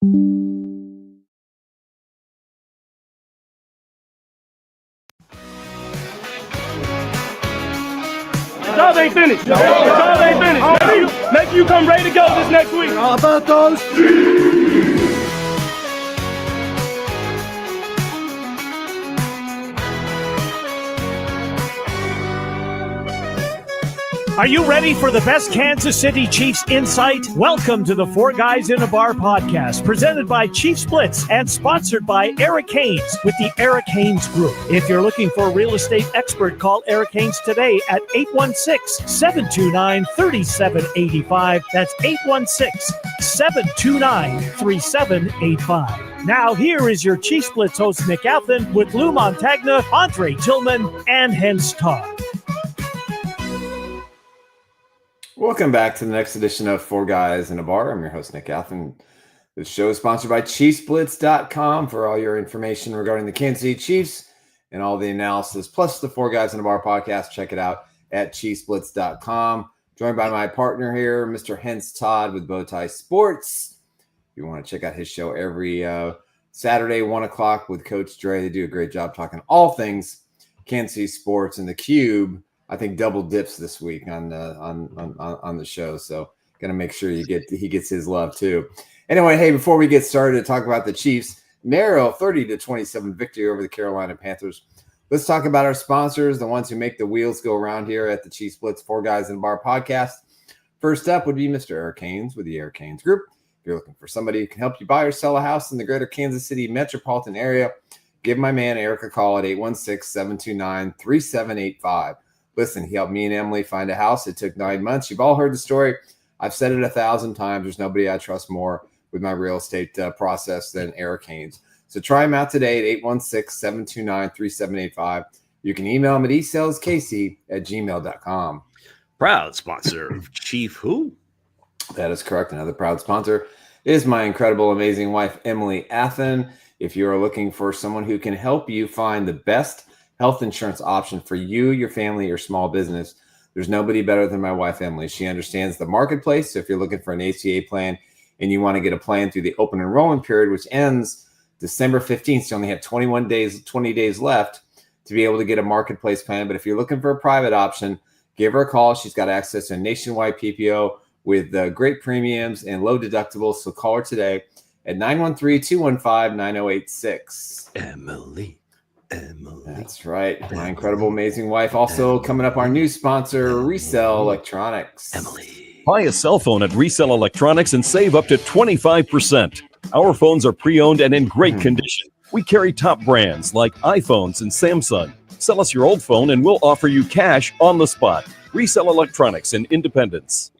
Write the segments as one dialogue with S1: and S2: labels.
S1: Y'all ain't finished. Y'all ain't finished. Make you come ready to go this next week.
S2: How about those?
S3: Are you ready for the best Kansas City Chiefs insight? Welcome to the Four Guys in a Bar podcast, presented by Chiefs Blitz and sponsored by Eric Haynes with the Eric Haynes Group. If you're looking for a real estate expert, call Eric Haynes today at 816-729-3785. That's 816-729-3785. Now here is your Chiefs Blitz host, Nick Athan, with Lou Montagna, Andre Tillman, and Hense Todd.
S4: Welcome back to the next edition of Four Guys in a Bar. I'm your host, Nick Athan. This show is sponsored by ChiefsBlitz.com for all your information regarding the Kansas City Chiefs and all the analysis, plus the Four Guys in a Bar podcast. Check it out at ChiefsBlitz.com. Joined by my partner here, Mr. Hense Todd with Bowtie Sports. If you want to check out his show every Saturday, 1 o'clock with Coach Dre. They do a great job talking all things Kansas City sports, and the Cube, I think, double dips this week on the show. So gonna make sure he gets his love too. Anyway, hey, before we get started to talk about the Chiefs' narrow 30-27 victory over the Carolina Panthers, let's talk about our sponsors, the ones who make the wheels go around here at the Chiefs Blitz Four Guys in a Bar podcast. First up would be Mr. Eric Haynes with the Eric Haynes Group. If you're looking for somebody who can help you buy or sell a house in the greater Kansas City metropolitan area, give my man Eric a call at 816-729-3785. Listen, he helped me and Emily find a house. It took 9 months. You've all heard the story. I've said it 1,000 times. There's nobody I trust more with my real estate process than Eric Haynes. So try him out today at 816-729-3785. You can email him at esaleskc@gmail.com.
S5: Proud sponsor of Chief Who?
S4: That is correct. Another proud sponsor is my incredible, amazing wife, Emily Athan. If you are looking for someone who can help you find the best health insurance option for you, your family, your small business, there's nobody better than my wife, Emily. She understands the marketplace. So if you're looking for an ACA plan and you want to get a plan through the open enrollment period, which ends December 15th, so you only have 20 days left to be able to get a marketplace plan. But if you're looking for a private option, give her a call. She's got access to a nationwide PPO with great premiums and low deductibles. So call her today at 913-215-9086.
S5: Emily.
S4: That's right. My incredible, amazing wife. Also coming up, our new sponsor, Resell Electronics.
S5: Emily.
S6: Buy a cell phone at Resell Electronics and save up to 25%. Our phones are pre-owned and in great condition. We carry top brands like iPhones and Samsung. Sell us your old phone and we'll offer you cash on the spot. Resell Electronics in Independence.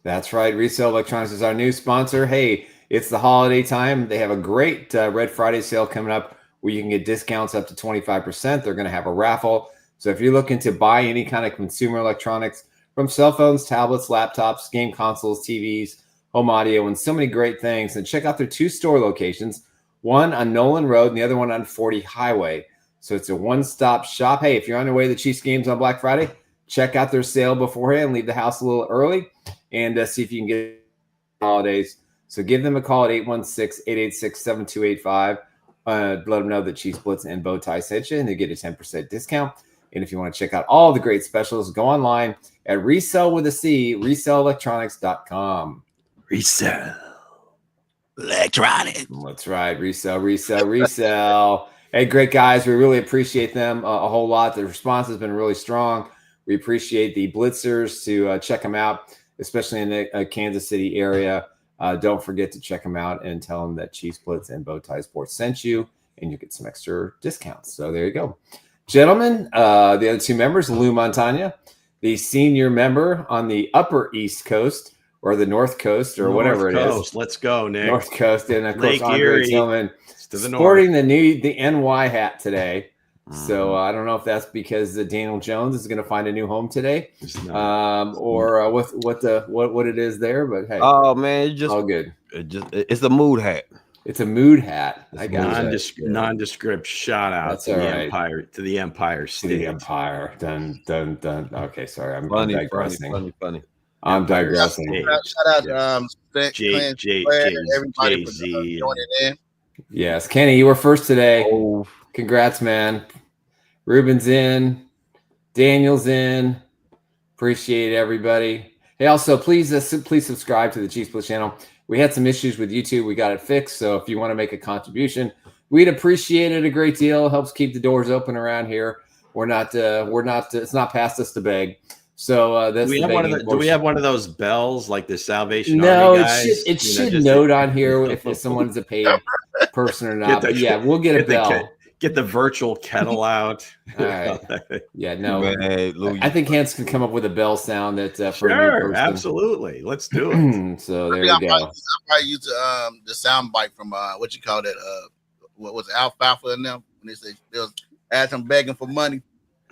S6: That's right. Resell Electronics is our new sponsor. Hey, it's the holiday time. They have a great Red Friday sale coming up where you can get discounts up to 25%. They're going to have a raffle. So if you're looking to buy any kind of consumer electronics, from cell phones, tablets, laptops, game consoles, TVs, home audio, and so many great things, then check out their 2 store locations, one on Nolan Road and the other one on 40 Highway. So it's a one-stop shop. Hey, if you're on your way to the Chiefs games on Black Friday, check out their sale beforehand, leave the house a little early, and see if you can get holidays. So give them a call at 816-886-7285. Let them know that Chiefs Blitz and Bowtie sent you, and they get a 10% discount. And if you want to check out all the great specials, go online at resellelectronics.com.
S5: Resell Electronics.
S4: That's right. Resell. Hey, great guys. We really appreciate them a whole lot. The response has been really strong. We appreciate the Blitzers to check them out, especially in the Kansas City area. Don't forget to check them out and tell them that Chiefs Blitz and Bowtie Sports sent you, and you get some extra discounts. So there you go. Gentlemen, the other 2 members, Lou Montagna, the senior member on the Upper East Coast or the North Coast or whatever it is.
S5: Let's go, Nick.
S4: North Coast. And, of course,
S5: Lake
S4: Andre
S5: Erie.
S4: Tillman sporting the NY hat today. So I don't know if that's because Daniel Jones is going to find a new home today, or what it is there. But hey,
S2: oh man, it's just
S4: all good.
S2: It's a mood hat.
S4: It's a mood hat. I got
S5: Nondescript shout out to the Empire State.
S4: The Empire. Dun dun dun. Okay, sorry, I'm
S2: Funny,
S4: digressing.
S2: funny.
S4: I'm digressing.
S7: Shout out everybody for joining in.
S4: Yes, Kenny, you were first today. Oh, congrats, man. Ruben's in. Daniel's in. Appreciate everybody. Hey, also, please subscribe to the Chiefs Blitz channel. We had some issues with YouTube. We got it fixed. So if you want to make a contribution, we'd appreciate it a great deal. It helps keep the doors open around here. We're not. It's not past us to beg. So that's
S5: do we have one of those bells like the Salvation
S4: Army
S5: guys?
S4: It should note on here if someone's a paid person or not. We'll get a bell.
S5: Get the virtual kettle out.
S4: All right. Yeah, no. Man, I think Hans can come up with a bell sound that for a new person.
S5: Absolutely. Let's do it.
S4: So there you go.
S7: I'll probably use the sound bite from what you call that? What was it, Alfalfa in them when they said they was asking begging for money?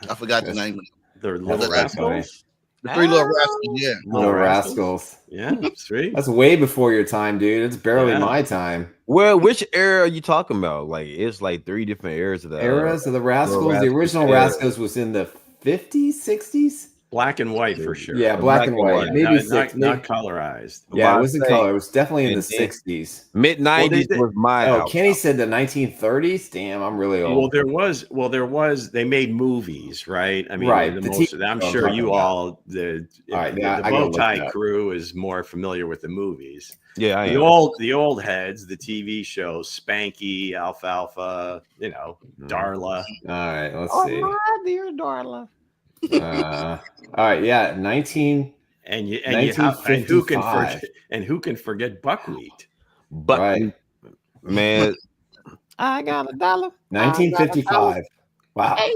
S7: I forgot the name of it.
S5: The Little Rascals.
S7: The Three Little Rascals, yeah.
S4: Little Rascals.
S5: Yeah, sweet.
S4: That's way before your time, dude. It's barely my time.
S2: Well, which era are you talking about? Like, it's like 3 different eras of the
S4: Rascals. The original Rascals was in the 50s, 60s.
S5: Black and white for sure.
S4: Yeah, black and white. Maybe
S5: not colorized.
S4: Yeah, it was in color. It was definitely in the 60s.
S2: Mid-90s was my house.
S4: Kenny said the 1930s. Damn, I'm really old.
S5: Well, there was. They made movies, right? I mean,
S4: right.
S5: I'm sure you all the Bowtie crew is more familiar with the movies.
S2: Yeah, I am.
S5: The old heads, the TV shows, Spanky, Alfalfa, Darla.
S4: All right, let's see.
S2: My dear Darla.
S4: All right, yeah, 1955.
S5: And who can forget buckwheat?
S2: But right. Man, I got $1.
S4: 1955. Wow.
S2: Hey.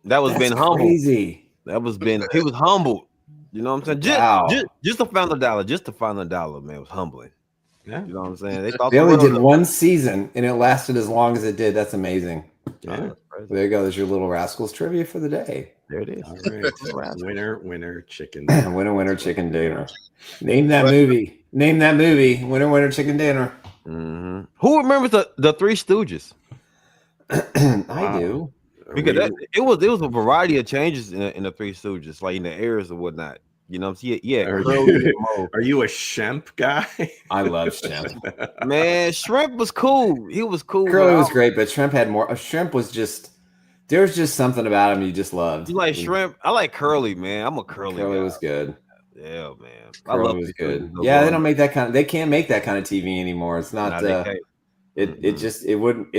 S2: That was been humble.
S4: Crazy.
S2: He was humbled. You know what I'm saying? Just to find $1. Just to find $1, man, was humbling. Yeah. You know what I'm saying?
S4: They only did one season and it lasted as long as it did. That's amazing.
S2: Yeah.
S4: There you go. There's your Little Rascals trivia for the day.
S2: There it is.
S5: All right. Winner, chicken.
S4: Winner, chicken dinner. Name that movie. Winner, chicken dinner.
S2: Mm-hmm. Who remembers the Three Stooges?
S4: I do.
S2: Because it was a variety of changes in the Three Stooges, like in the eras or whatnot. You know what I'm saying? Yeah.
S5: Are you a Shemp guy?
S4: I love Shemp.
S2: Man, Shrimp was cool. He was cool.
S4: Curly was great, but Shrimp had more. Shrimp was just, there was just something about him you just loved.
S2: You like Shrimp? I like Curly, man. I'm a Curly guy.
S4: Curly was good.
S2: Yeah, man.
S4: Curly was good. Yeah, they don't make that kind of. They can't make that kind of TV anymore. It's not. It wouldn't.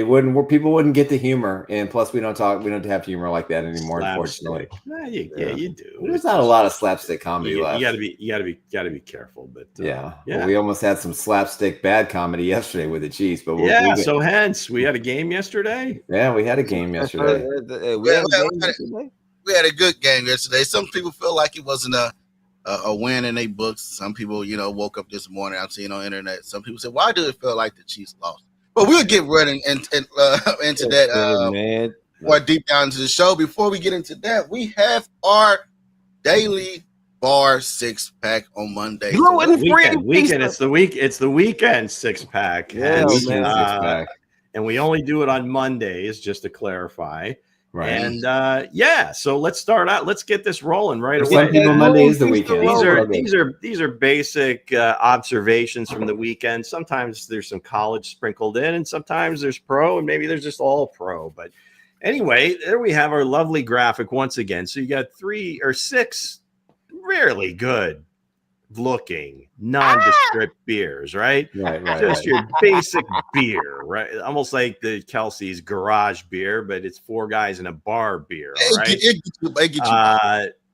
S4: People wouldn't get the humor, and plus we don't have humor like that anymore. Unfortunately,
S5: you do.
S4: There's not a lot of slapstick comedy left.
S5: You gotta be careful. But
S4: well, we almost had some slapstick bad comedy yesterday with the Chiefs. But
S5: so hence we had a game yesterday.
S4: Yeah, we had a game yesterday.
S7: We had a good game yesterday. Some people feel like it wasn't a win in their books. Some people, woke up this morning. I've seen on the internet. Some people said, "Why do it feel like the Chiefs lost?" But we'll get right into that more deep down into the show. Before we get into that, we have our daily bar 6-pack on Monday.
S5: Weekend. It's the weekend 6-pack.
S4: Yeah,
S5: and we only do it on Mondays, just to clarify.
S4: Right.
S5: And so let's start out. Let's get this rolling right away.
S4: Some people Monday is the weekend.
S5: These are basic observations from the weekend. Sometimes there's some college sprinkled in, and sometimes there's pro, and maybe there's just all pro. But anyway, there we have our lovely graphic once again. So you got 3 or 6 really good looking nondescript beers, right?
S4: Right.
S5: Just your basic beer, right? Almost like the Kelsey's garage beer, but it's 4 guys in a bar beer, all right?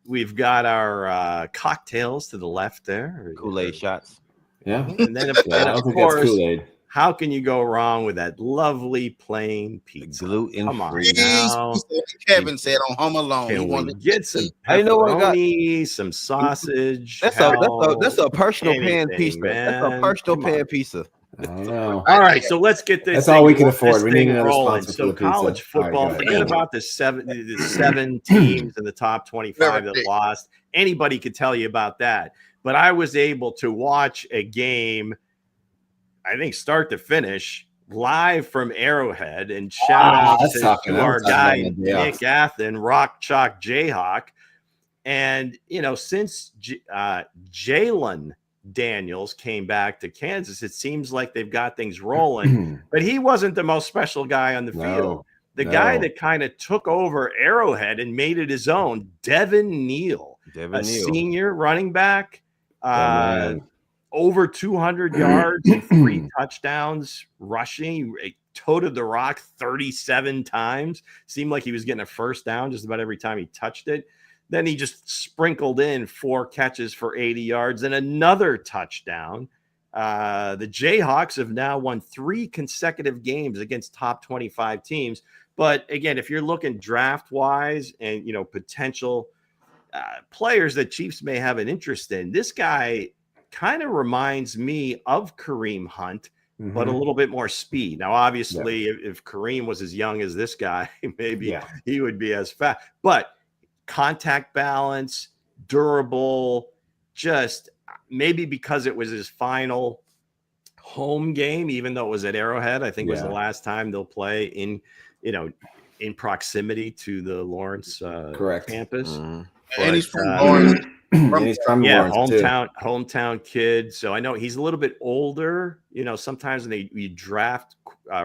S5: We've got our cocktails to the left there.
S2: Kool-Aid shots.
S4: Yeah.
S5: And then, of course, how can you go wrong with that lovely plain pizza?
S2: Gluten-free.
S7: Kevin said on Home Alone.
S5: Can we get some pepperoni, some sausage?
S2: That's a personal pan pizza.
S5: Man.
S2: That's a personal pan pizza.
S4: I don't know.
S5: All right, so let's get this.
S4: That's all we can afford. We need another
S5: rolling.
S4: sponsor
S5: So
S4: for the
S5: college
S4: pizza.
S5: football.
S4: Right,
S5: forget about the seven teams in the top 25 that lost. Anybody could tell you about that. But I was able to watch a game, I think start to finish, live from Arrowhead, and shout out to our guy Nick Athan, Rock Chalk Jayhawk. And, since Jalen Daniels came back to Kansas, it seems like they've got things rolling, but he wasn't the most special guy on the field. The guy that kind of took over Arrowhead and made it his own, Devin Neal, senior running back, over 200 yards and 3 touchdowns rushing. He toted the rock 37 times. Seemed like he was getting a first down just about every time he touched it. Then he just sprinkled in 4 catches for 80 yards and another touchdown. The Jayhawks have now won 3 consecutive games against top 25 teams. But again, if you're looking draft-wise and, potential players that Chiefs may have an interest in, this guy kind of reminds me of Kareem Hunt, but a little bit more speed. Now, obviously, if Kareem was as young as this guy, maybe he would be as fast. But contact balance, durable, just maybe because it was his final home game, even though it was at Arrowhead, I think was the last time they'll play in proximity to the Lawrence campus.
S7: And he's from Lawrence.
S5: Hometown kid. So I know he's a little bit older. Sometimes when you draft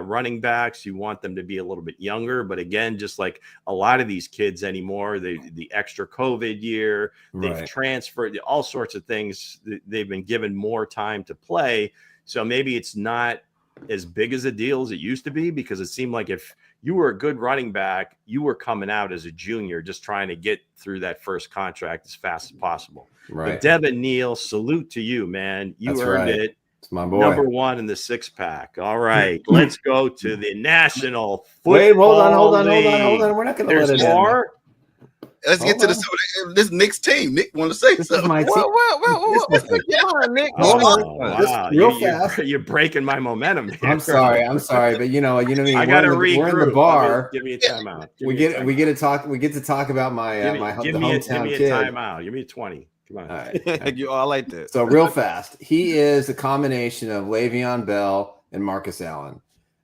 S5: running backs, you want them to be a little bit younger. But again, just like a lot of these kids anymore, the extra COVID year, they've transferred, all sorts of things. They've been given more time to play. So maybe it's not as big as a deal as it used to be, because it seemed like if you were a good running back, you were coming out as a junior, just trying to get through that first contract as fast as possible. But Devin Neal, salute to you, man. You earned it.
S4: It's my boy.
S5: Number 1 in the 6-pack. All right, let's go to the National Football
S4: Wait, hold on.
S5: League.
S4: We're not going to let it
S5: more.
S7: Let's get to this Nick's team. Nick want to say something.
S4: My team.
S5: Nick.
S4: Wow.
S5: Real fast. You're breaking my momentum here.
S4: I'm sorry, but I
S5: gotta regroup.
S4: We're in the bar.
S5: Give me a timeout.
S4: We get to talk about my
S5: give me
S4: hometown
S5: a
S4: kid.
S5: timeout. Give me a 20. Come on.
S4: All right.
S2: I like that.
S4: So real fast, he is a combination of Le'Veon Bell and Marcus Allen.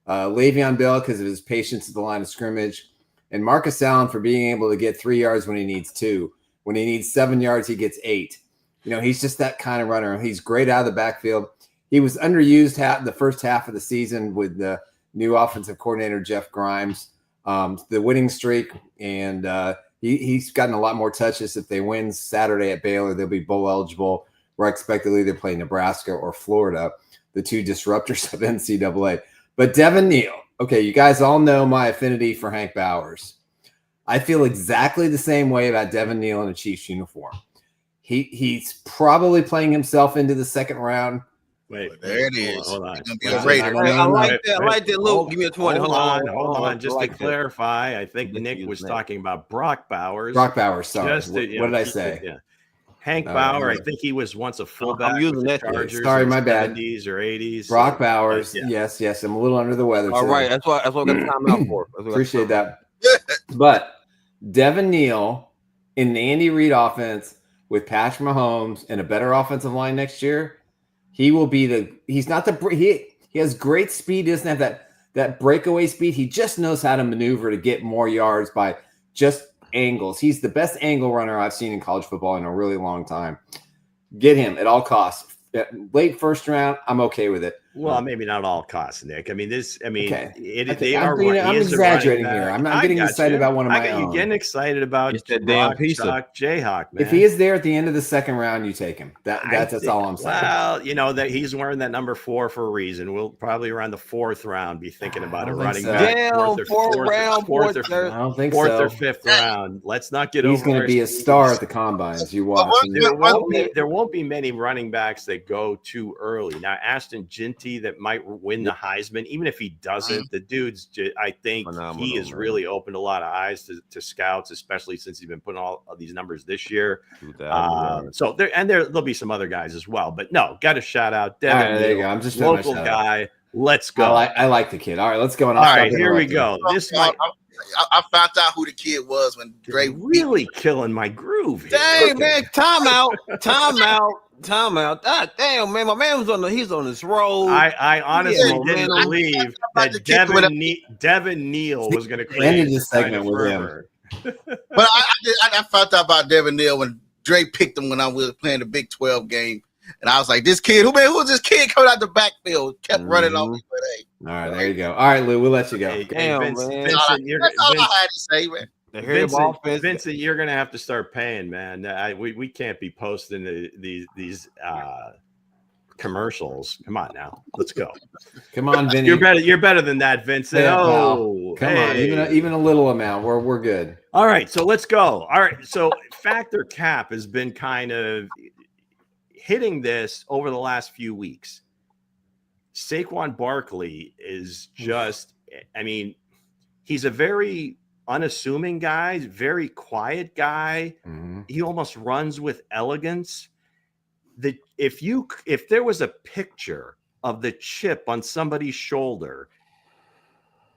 S4: Le'Veon Bell because of his patience at the line of scrimmage, and Marcus Allen for being able to get 3 yards when he needs 2. When he needs 7 yards, he gets 8. He's just that kind of runner. He's great out of the backfield. He was underused the first half of the season with the new offensive coordinator, Jeff Grimes. The winning streak, and he's gotten a lot more touches. If they win Saturday at Baylor, they'll be bowl eligible. We're expected to play Nebraska or Florida, the 2 disruptors of NCAA. But Devin Neal, okay, you guys all know my affinity for Hank Bowers. I feel exactly the same way about Devin Neal in a Chiefs uniform. He's probably playing himself into the second round.
S5: Wait,
S7: there it is.
S5: Hold on.
S2: I like that, Lou. Give me a 20.
S5: Hold on. Just to clarify, I think Nick was talking about Brock Bowers.
S4: Sorry. What did I say?
S5: Yeah. Hank Bauer, I think he was once a fullback.
S2: I'm using that.
S5: Chargers.
S4: Sorry, my bad.
S5: 70s or 80s.
S4: Brock Bowers. Yes. I'm a little under the weather.
S2: All right. That's what I got time out for.
S4: Appreciate that. But Devin Neal in the Andy Reid offense with Patrick Mahomes and a better offensive line next year, he will be he has great speed. He doesn't have that breakaway speed. He just knows how to maneuver to get more yards by just angles. He's the best angle runner I've seen in college football in a really long time. Get him at all costs. Late first round, I'm okay with it.
S5: Well, maybe not all costs, Nick. I'm
S4: exaggerating here. I'm not getting excited about one of my own.
S5: You're getting excited about
S2: that damn piece of
S5: Jayhawk, man.
S4: If he is there at the end of the second round, you take him. That's all I'm saying.
S5: Well, that he's wearing that number 4 for a reason. We'll probably around the 4th round be thinking about a running back.
S2: Fourth
S4: I don't think so.
S5: 4th or 5th round. Let's not get over.
S4: He's going to be a star at the combines. You watch.
S5: There won't be many running backs that go too early. Now, Ashton Ginty that might win the Heisman, even if he doesn't, the dude's, I think he has really opened a lot of eyes to scouts, especially since he's been putting all of these numbers this year. So there'll be some other guys as well, but no, got to shout out Devin.
S4: There you go. I'm just
S5: local guy. Let's go.
S4: I like the kid. All right, let's go.
S5: All right, here we go.
S7: I found out who the kid was when Dre
S5: really killing my groove here.
S2: Dang, man, time out. God damn, man, my man he's on this road.
S5: I honestly didn't believe that Devin Neal was going to create
S4: this segment with him.
S7: But I found out about Devin Neal when Dre picked him when I was playing the Big 12 game. And I was like, this kid, who was this kid coming out the backfield? Kept running off me. But, hey,
S4: all right, there you go. All right, Lou, we'll let you go.
S5: Hey,
S2: Damn,
S5: Vincent,
S2: man.
S7: that's all I had to say, man.
S5: Vincent, you're gonna have to start paying, man. We can't be posting these commercials. Come on now, let's go.
S4: Come on, Vinny.
S5: You're better than that, Vincent.
S4: Yeah,
S5: oh,
S4: come on, even a little amount. We're good.
S5: All right, so let's go. All right, so Factor Cap has been kind of hitting this over the last few weeks. Saquon Barkley is just, I mean, he's a very unassuming guy, very quiet guy.
S4: Mm-hmm.
S5: He almost runs with elegance. If there was a picture of the chip on somebody's shoulder,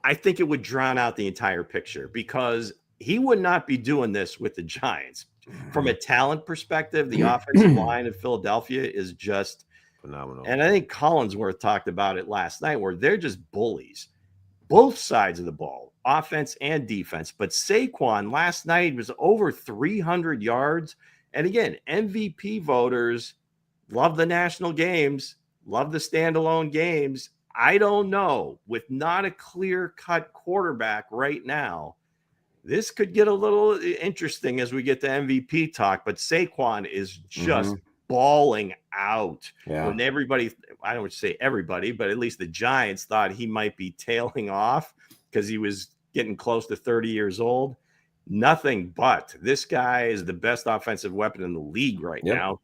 S5: I think it would drown out the entire picture, because he would not be doing this with the Giants. From a talent perspective, the offensive line of Philadelphia is just
S2: phenomenal.
S5: And I think Collinsworth talked about it last night, where they're just bullies, both sides of the ball, offense and defense. But Saquon last night was over 300 yards. And again, MVP voters love the national games, love the standalone games. I don't know, with not a clear-cut quarterback right now, this could get a little interesting as we get to MVP talk, but Saquon is just balling out.
S4: Yeah.
S5: When everybody, I don't want to say everybody, but at least the Giants thought he might be tailing off because he was getting close to 30 years old. Nothing but this guy is the best offensive weapon in the league right now.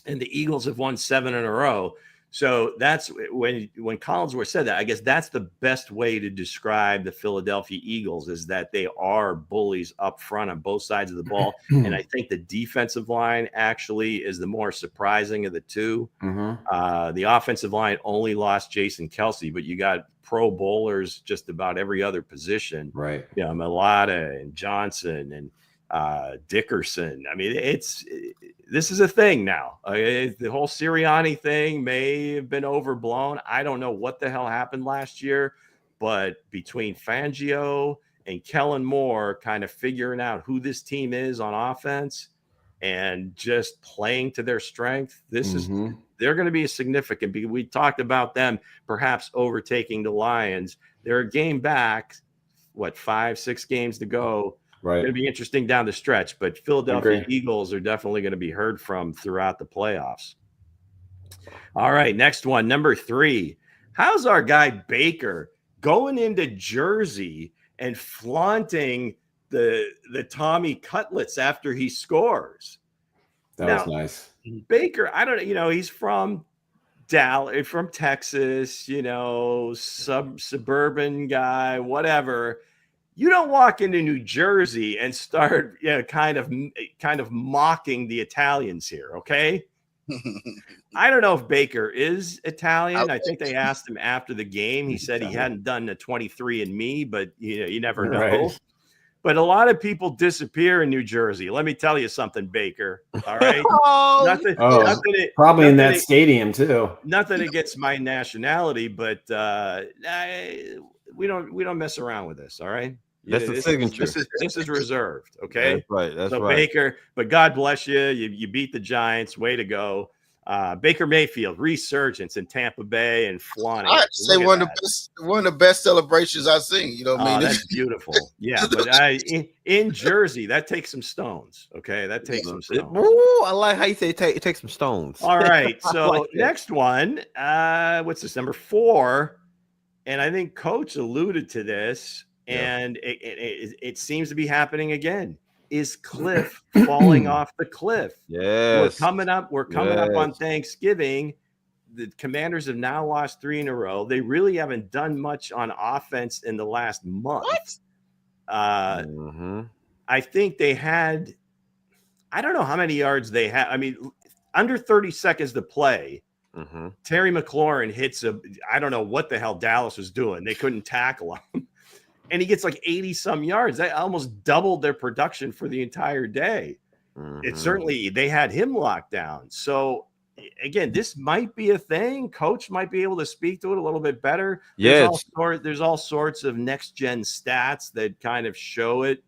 S5: And the Eagles have won 7 in a row. So that's when Collinsworth said that, I guess that's the best way to describe the Philadelphia Eagles, is that they are bullies up front on both sides of the ball. And I think the defensive line actually is the more surprising of the two. The offensive line only lost Jason Kelce, but you got Pro Bowlers just about every other position.
S4: Right.
S5: Yeah, Mailata and Johnson and Dickerson. I mean, this is a thing now. The whole Sirianni thing may have been overblown. I don't know what the hell happened last year, but between Fangio and Kellen Moore kind of figuring out who this team is on offense and just playing to their strength, they're going to be a significant, because we talked about them perhaps overtaking the Lions. They're a game back, 5-6 games to go.
S4: Right.
S5: It's going to be interesting down the stretch, but Philadelphia Eagles are definitely going to be heard from throughout the playoffs. All right, next one, number 3. How's our guy Baker going into Jersey and flaunting the Tommy cutlets after he scores?
S4: That was nice.
S5: Baker, I don't know, he's from Dallas, from Texas, suburban guy, whatever. You don't walk into New Jersey and start, kind of mocking the Italians here, okay? I don't know if Baker is Italian. I think they asked him after the game. He said he hadn't done a 23andMe, but you never know.
S4: Right.
S5: But a lot of people disappear in New Jersey. Let me tell you something, Baker. All right,
S4: probably in that stadium too.
S5: Nothing against my nationality, but we don't mess around with this. All right.
S2: That's the signature.
S5: This is reserved. Okay.
S2: That's right. That's
S5: so
S2: right.
S5: Baker, but God bless you. You beat the Giants. Way to go. Baker Mayfield resurgence in Tampa Bay and flaunting.
S7: I'd say one of the best celebrations I've seen. You know what I mean?
S5: That's beautiful. Yeah, but in Jersey, that takes some stones. Okay, that takes some stones.
S2: Ooh, I like how you say it takes some stones.
S5: All right, so
S2: like
S5: next one. What's this, number 4? And I think Coach alluded to this, and it seems to be happening again. Is Cliff falling off the cliff?
S2: Yes.
S5: We're coming up on Thanksgiving. The Commanders have now lost 3 in a row. They really haven't done much on offense in the last month. I think they had, I don't know how many yards they had. I mean, under 30 seconds to play. Terry McLaurin hits I don't know what the hell Dallas was doing. They couldn't tackle him. And he gets like 80 some yards. They almost doubled their production for the entire day. It certainly, they had him locked down. So again, this might be a thing. Coach might be able to speak to it a little bit better.
S2: Yes.
S5: There's all sorts of next gen stats that kind of show it.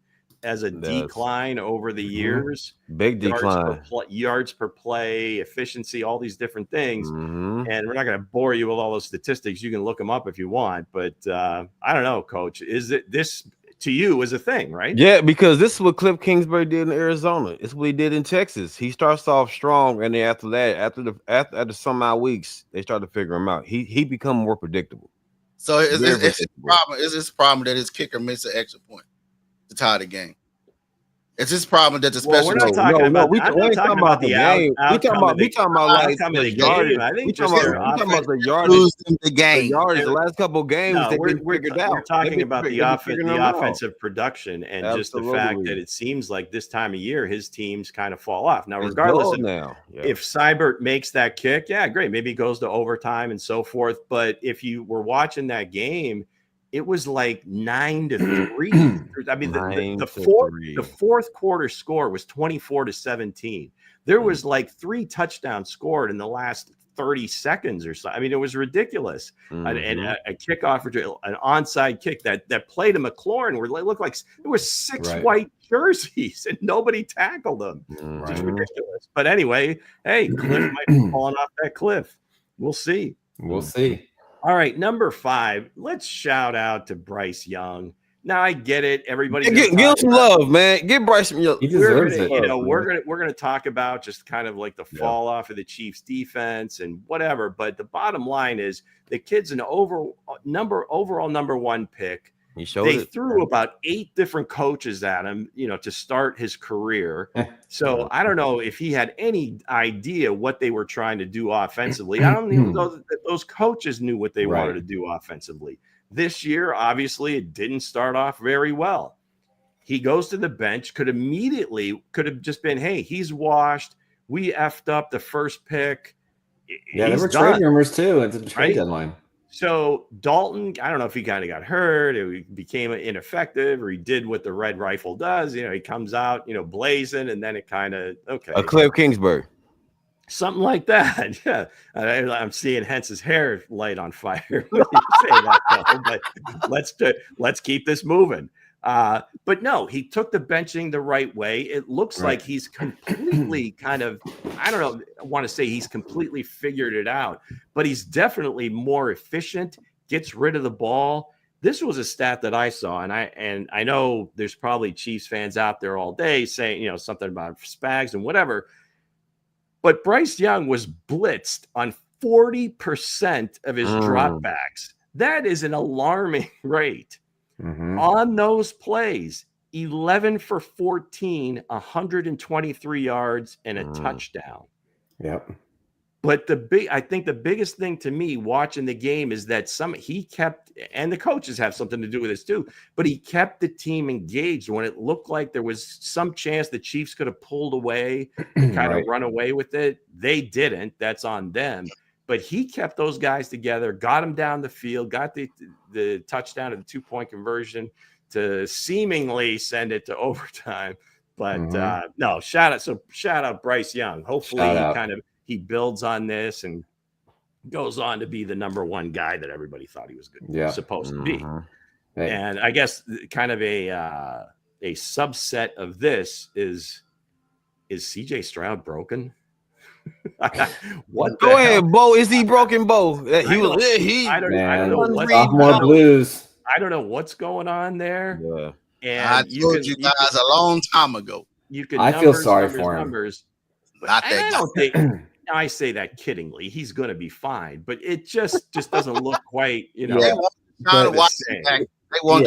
S5: as a decline over the years.
S2: Big decline.
S5: Yards per play, efficiency, all these different things. And we're not going to bore you with all those statistics. You can look them up if you want. But I don't know, Coach. Is it this to you is a thing, right?
S2: Yeah, because this is what Cliff Kingsbury did in Arizona. It's what he did in Texas. He starts off strong, and then after that, after some odd weeks, they start to figure him out. He become more predictable.
S7: So it's his problem that his kicker missed an extra point to tie the game. It's his problem that the special.
S5: We're not talking about.
S2: We ain't talking about the game. We talking about like
S5: the
S2: yardage.
S5: I think
S2: we talking about the yardage.
S7: Losing the game.
S2: The last couple of games,
S5: we're talking about the offensive production and just the fact that it seems like this time of year his teams kind of fall off. Now, regardless of if Seibert makes that kick, great. Maybe it goes to overtime and so forth. But if you were watching that game, it was like 9-3. I mean, the fourth quarter score was 24-17. There was like 3 touchdowns scored in the last 30 seconds or so. I mean, it was ridiculous. And a kickoff, an onside kick that played to McLaurin, where it looked like there were 6 white jerseys and nobody tackled them. It's ridiculous. But anyway, hey, Cliff might be falling off that cliff. We'll see.
S4: We'll see.
S5: All right, number 5. Let's shout out to Bryce Young. Now I get it. Everybody
S2: give him some love, man. Give Bryce some love.
S4: He deserves it.
S5: We're gonna talk about just kind of like the fall off of the Chiefs defense and whatever. But the bottom line is the kid's an overall number 1 pick. They threw about 8 different coaches at him, to start his career. So I don't know if he had any idea what they were trying to do offensively. I don't even know that those coaches knew what they wanted to do offensively. This year, obviously, it didn't start off very well. He goes to the bench, could have just been, hey, he's washed. We effed up the first pick.
S4: Yeah, there were trade rumors too at the trade deadline.
S5: So Dalton, I don't know if he kind of got hurt, or he became ineffective, or he did what the Red Rifle does. He comes out, blazing, and then it kind of
S2: A Cliff Kingsbury,
S5: something like that. Yeah, I'm seeing Hense's hair light on fire. When you say that, but let's keep this moving. But no, he took the benching the right way. It looks like he's completely kind of, I don't know, I want to say he's completely figured it out, but he's definitely more efficient, gets rid of the ball. This was a stat that I saw, and I know there's probably Chiefs fans out there all day saying, something about Spags and whatever, but Bryce Young was blitzed on 40% of his dropbacks. That is an alarming rate. On those plays, 11 for 14, 123 yards and a touchdown.
S4: Yep.
S5: But I think the biggest thing to me watching the game is that he kept, and the coaches have something to do with this too, but he kept the team engaged when it looked like there was some chance the Chiefs could have pulled away and kind of run away with it. They didn't. That's on them. But he kept those guys together, got them down the field, got the touchdown of the 2-point conversion to seemingly send it to overtime. But no, shout out Bryce Young. Hopefully he builds on this and goes on to be the number 1 guy that everybody thought he was supposed to be. Hey. And I guess kind of a subset of this is CJ Stroud broken?
S2: Go ahead, Bo. Is he broken, Bo?
S5: I don't know.
S4: Sophomore blues.
S5: I don't know what's going on there.
S2: Yeah.
S5: And
S7: I told you guys a long time ago.
S5: I
S4: feel sorry for him.
S5: I say that kiddingly. He's going to be fine, but it just doesn't look quite.
S7: They want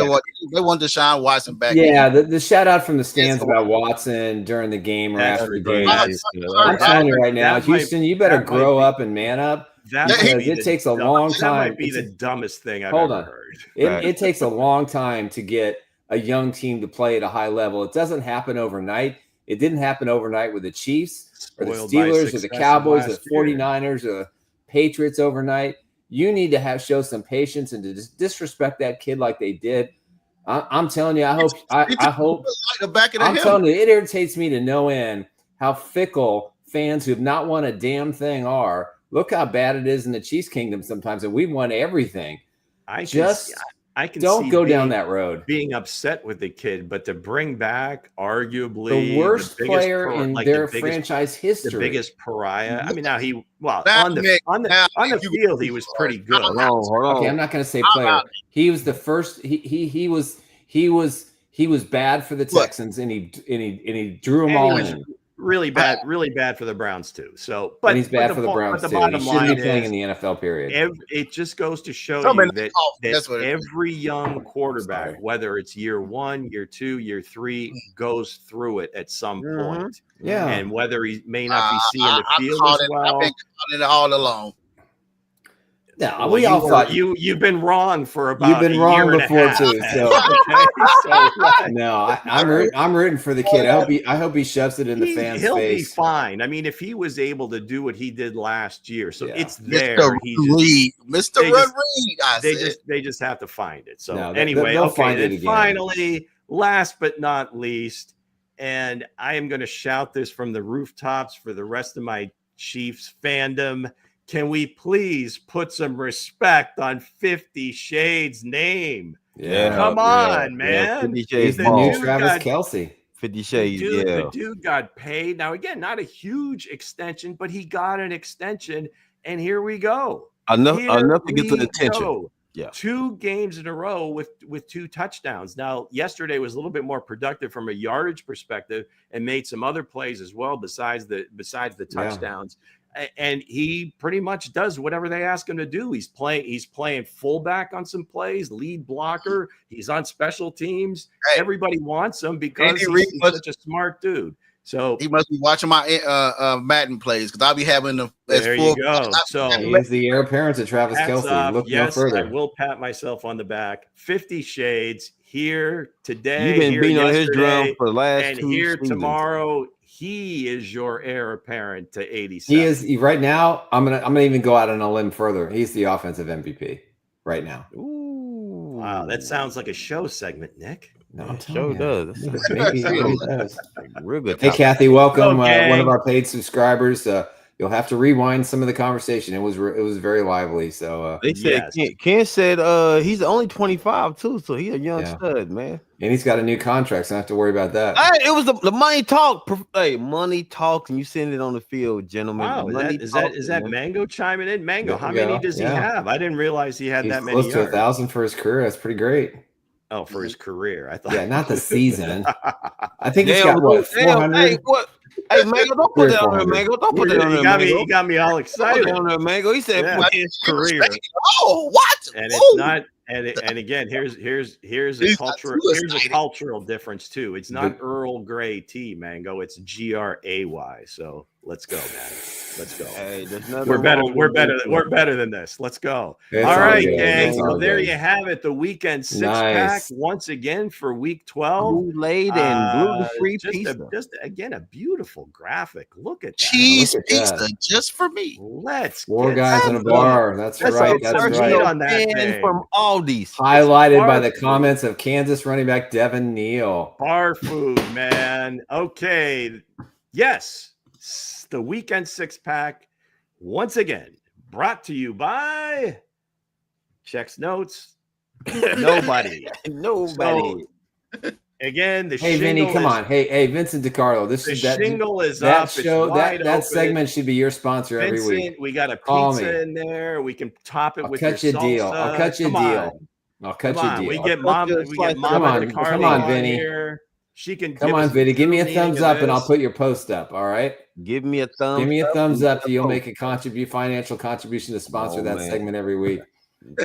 S7: Deshaun Watson back.
S4: Yeah, the shout out from the stands about Watson during the game or after the game. I'm telling you right now, Houston, you better grow up and man up. It takes a long time.
S5: That might be the dumbest thing I've ever heard.
S4: It takes a long time to get a young team to play at a high level. It doesn't happen overnight. It didn't happen overnight with the Chiefs or the Steelers or the Cowboys or the 49ers or the Patriots overnight. You need to show some patience and to disrespect that kid like they did. I'm telling you, I hope. I'm telling you, it irritates me to no end how fickle fans who have not won a damn thing are. Look how bad it is in the Chiefs kingdom sometimes, and we won everything.
S5: I can
S4: Don't
S5: see
S4: go down that road.
S5: being upset with the kid, but to bring back arguably
S4: The worst
S5: biggest
S4: player in their franchise history,
S5: the biggest pariah. I mean, now
S7: Now,
S5: on the
S7: Nick,
S5: on the
S7: now,
S5: on the
S7: Nick,
S5: field he was pretty good.
S2: Hold on.
S4: okay, I'm not going to say player. He was the first. He was bad for the Texans, and he drew them
S5: And
S4: all
S5: he was
S4: in.
S5: really bad for the Browns too. So,
S4: But he's bad for the Browns
S5: but the
S4: too. He
S5: bottom
S4: shouldn't
S5: line
S4: be playing
S5: is,
S4: in the NFL. Period.
S5: it just goes to show
S7: Somebody
S5: you that,
S7: off. That's what it is.
S5: every young quarterback,
S4: Sorry.
S5: whether it's year 1, year 2, year 3, goes through it at some point.
S4: Yeah.
S5: And whether he may not be seeing the field
S7: called
S5: as
S7: it.
S5: well.
S7: I've been calling it all along.
S4: Yeah,
S5: Well,
S4: we all thought
S5: you've been wrong for about
S4: you've been
S5: a
S4: wrong
S5: year and a
S4: before
S5: half.
S4: too. So no, I'm rooting for the kid. I hope he shoves it in the fans'
S5: He'll
S4: face.
S5: be fine. I mean, if he was able to do what he did last year, so
S4: Yeah.
S5: it's there.
S7: Mr. Reed. Mr.
S5: they
S7: Run
S5: just-
S7: Reed.
S5: They just have to find it. So
S4: No,
S5: anyway,
S4: they'll
S5: okay.
S4: find it
S5: Then
S4: again.
S5: finally, last but not least, and I am going to shout this from the rooftops for the rest of my Chiefs fandom. Can we please put some respect on 50 Shades' name?
S2: Yeah,
S5: Come on, man.
S2: 50
S4: He's
S2: Shades
S4: the
S5: The
S4: new
S5: dude
S4: Travis
S5: got-
S4: Kelce.
S2: 50 Shades,
S5: The dude got paid. Now, again, not a huge extension, but he got an extension, and here we go.
S2: Enough
S5: Here
S2: to get the
S5: we
S2: attention.
S5: go.
S2: Yeah.
S5: 2 games in a row with 2 touchdowns. Now, yesterday was a little bit more productive from a yardage perspective and made some other plays as well besides the touchdowns. And he pretty much does whatever they ask him to do. He's playing fullback on some plays, lead blocker. He's on special teams.
S7: Hey.
S5: Everybody wants him because
S7: Andy
S5: he's
S7: Reid was-
S5: such a smart dude. So
S7: He must be watching my Madden plays because I'll be having them.
S5: there you go. So
S4: He is the heir apparent to Travis
S5: hats
S4: Kelce.
S5: off.
S4: Look no
S5: Yes,
S4: further.
S5: I will pat myself on the back. 50 Shades here today.
S2: You've been
S5: here
S2: beating on his drum
S5: yesterday,
S2: for the last
S5: and
S2: 2
S5: here
S2: seasons.
S5: tomorrow. He is your heir apparent to 87.
S4: He is right now. I'm gonna even go out on a limb further. He's the offensive MVP right now.
S2: Ooh.
S5: Wow, that sounds like a show segment, Nick.
S4: No, I'm
S2: It
S4: telling
S2: sure
S4: you.
S2: does.
S4: Maybe it does.
S2: Real good.
S4: Hey,
S2: topic.
S4: Kathy, welcome.
S5: Hello,
S4: One of
S5: gang.
S4: our paid subscribers. You'll have to rewind some of the conversation. It was very lively. So
S2: They said
S5: Yes.
S2: Ken said he's only 25 too, so he's a young
S4: Yeah.
S2: stud, man.
S4: and he's got a new contract, so I don't have to worry about that.
S2: Hey, it was the money talk. Hey, money talks, and you send it on the field, gentlemen.
S5: Wow,
S2: Money
S5: is
S2: talks,
S5: that
S2: man.
S5: Mango chiming in? Mango,
S4: There
S5: how
S4: we
S5: many
S4: go.
S5: does he
S4: Yeah.
S5: have? I didn't realize he had
S4: He's
S5: that many
S4: close to
S5: yards.
S4: 1,000 for his career. That's pretty great.
S5: Oh, for his career, I thought.
S4: Yeah, not the season. I think he's
S2: Damn,
S4: got what
S2: damn,
S4: 400.
S2: hey, what? Hey, Mango, don't put that on there,
S4: 400.
S2: Mango. Don't put that on there,
S5: He got
S2: Mango.
S5: me. He got me all
S2: Don't put
S5: excited.
S2: that on there, Mango. He said,
S5: Yeah.
S2: "Put his career."
S7: Oh, what?
S5: And
S7: Ooh.
S5: it's not. And again, here's a
S7: He's not
S5: cultural
S7: too
S5: here's a
S7: excited.
S5: cultural difference too. It's not
S4: But-
S5: Earl Grey tea, Mango. It's GRAY. So let's go, man. Let's go.
S2: Hey, there's nothing
S5: We're better.
S2: wrong
S5: We're
S2: with
S5: better.
S2: this.
S5: We're better than this. Let's go.
S4: It's
S5: all
S4: all
S5: right,
S4: good.
S5: gang.
S4: It's
S5: So
S4: all
S5: there
S4: good.
S5: you have it. The weekend six
S4: Nice.
S5: pack once again for week 12.
S2: Kool-Aid and gluten-free
S5: Just
S2: pizza.
S5: again a beautiful graphic. Look at that.
S7: Cheese
S4: Look at that.
S7: pizza just for me.
S5: Let's
S4: Four
S5: get
S4: guys in a
S5: some-
S4: bar. That's
S5: Let's
S4: right.
S5: get
S4: That's
S5: some
S4: right.
S5: meat on that
S2: And
S5: thing.
S2: from Aldi's.
S4: Highlighted by
S5: Bar
S4: the
S5: food.
S4: comments of Kansas running back Devin Neal.
S5: Bar food, man. Okay. Yes. The weekend six pack, once again, brought to you by Checks Notes. Nobody.
S2: Nobody.
S5: Again, the
S4: Hey,
S5: shingle
S4: Vinny, come
S5: is,
S4: on. Hey, Vincent DiCarlo.
S5: The shingle is
S4: that
S5: up.
S4: show
S5: it's wide
S4: that
S5: open.
S4: segment should be your sponsor every
S5: Vincent,
S4: week.
S5: we got a
S4: Call
S5: pizza
S4: me.
S5: in there. We can top it
S4: I'll
S5: with
S4: cut
S5: your
S4: you a deal.
S5: salsa.
S4: I'll cut you a
S5: Come
S4: deal.
S5: on.
S4: I'll cut
S5: Come
S4: you a
S5: on.
S4: deal.
S5: We get
S2: I'll
S5: Mama,
S2: cut you a
S5: we
S2: slice.
S5: get Mama
S4: Come on,
S5: DiCarlo
S4: come on,
S5: on
S4: Vinny.
S5: here. She can
S4: Come
S5: give
S4: on,
S5: us
S4: Vinny. Give me a
S5: meaning
S4: thumbs
S5: of
S4: up and I'll
S5: this.
S4: put your post up. All right.
S2: Give me a thumbs.
S4: Give me a thumbs
S2: and
S4: up. You'll
S2: post.
S4: make a financial contribution to sponsor
S2: Oh,
S4: that
S2: man.
S4: segment every week.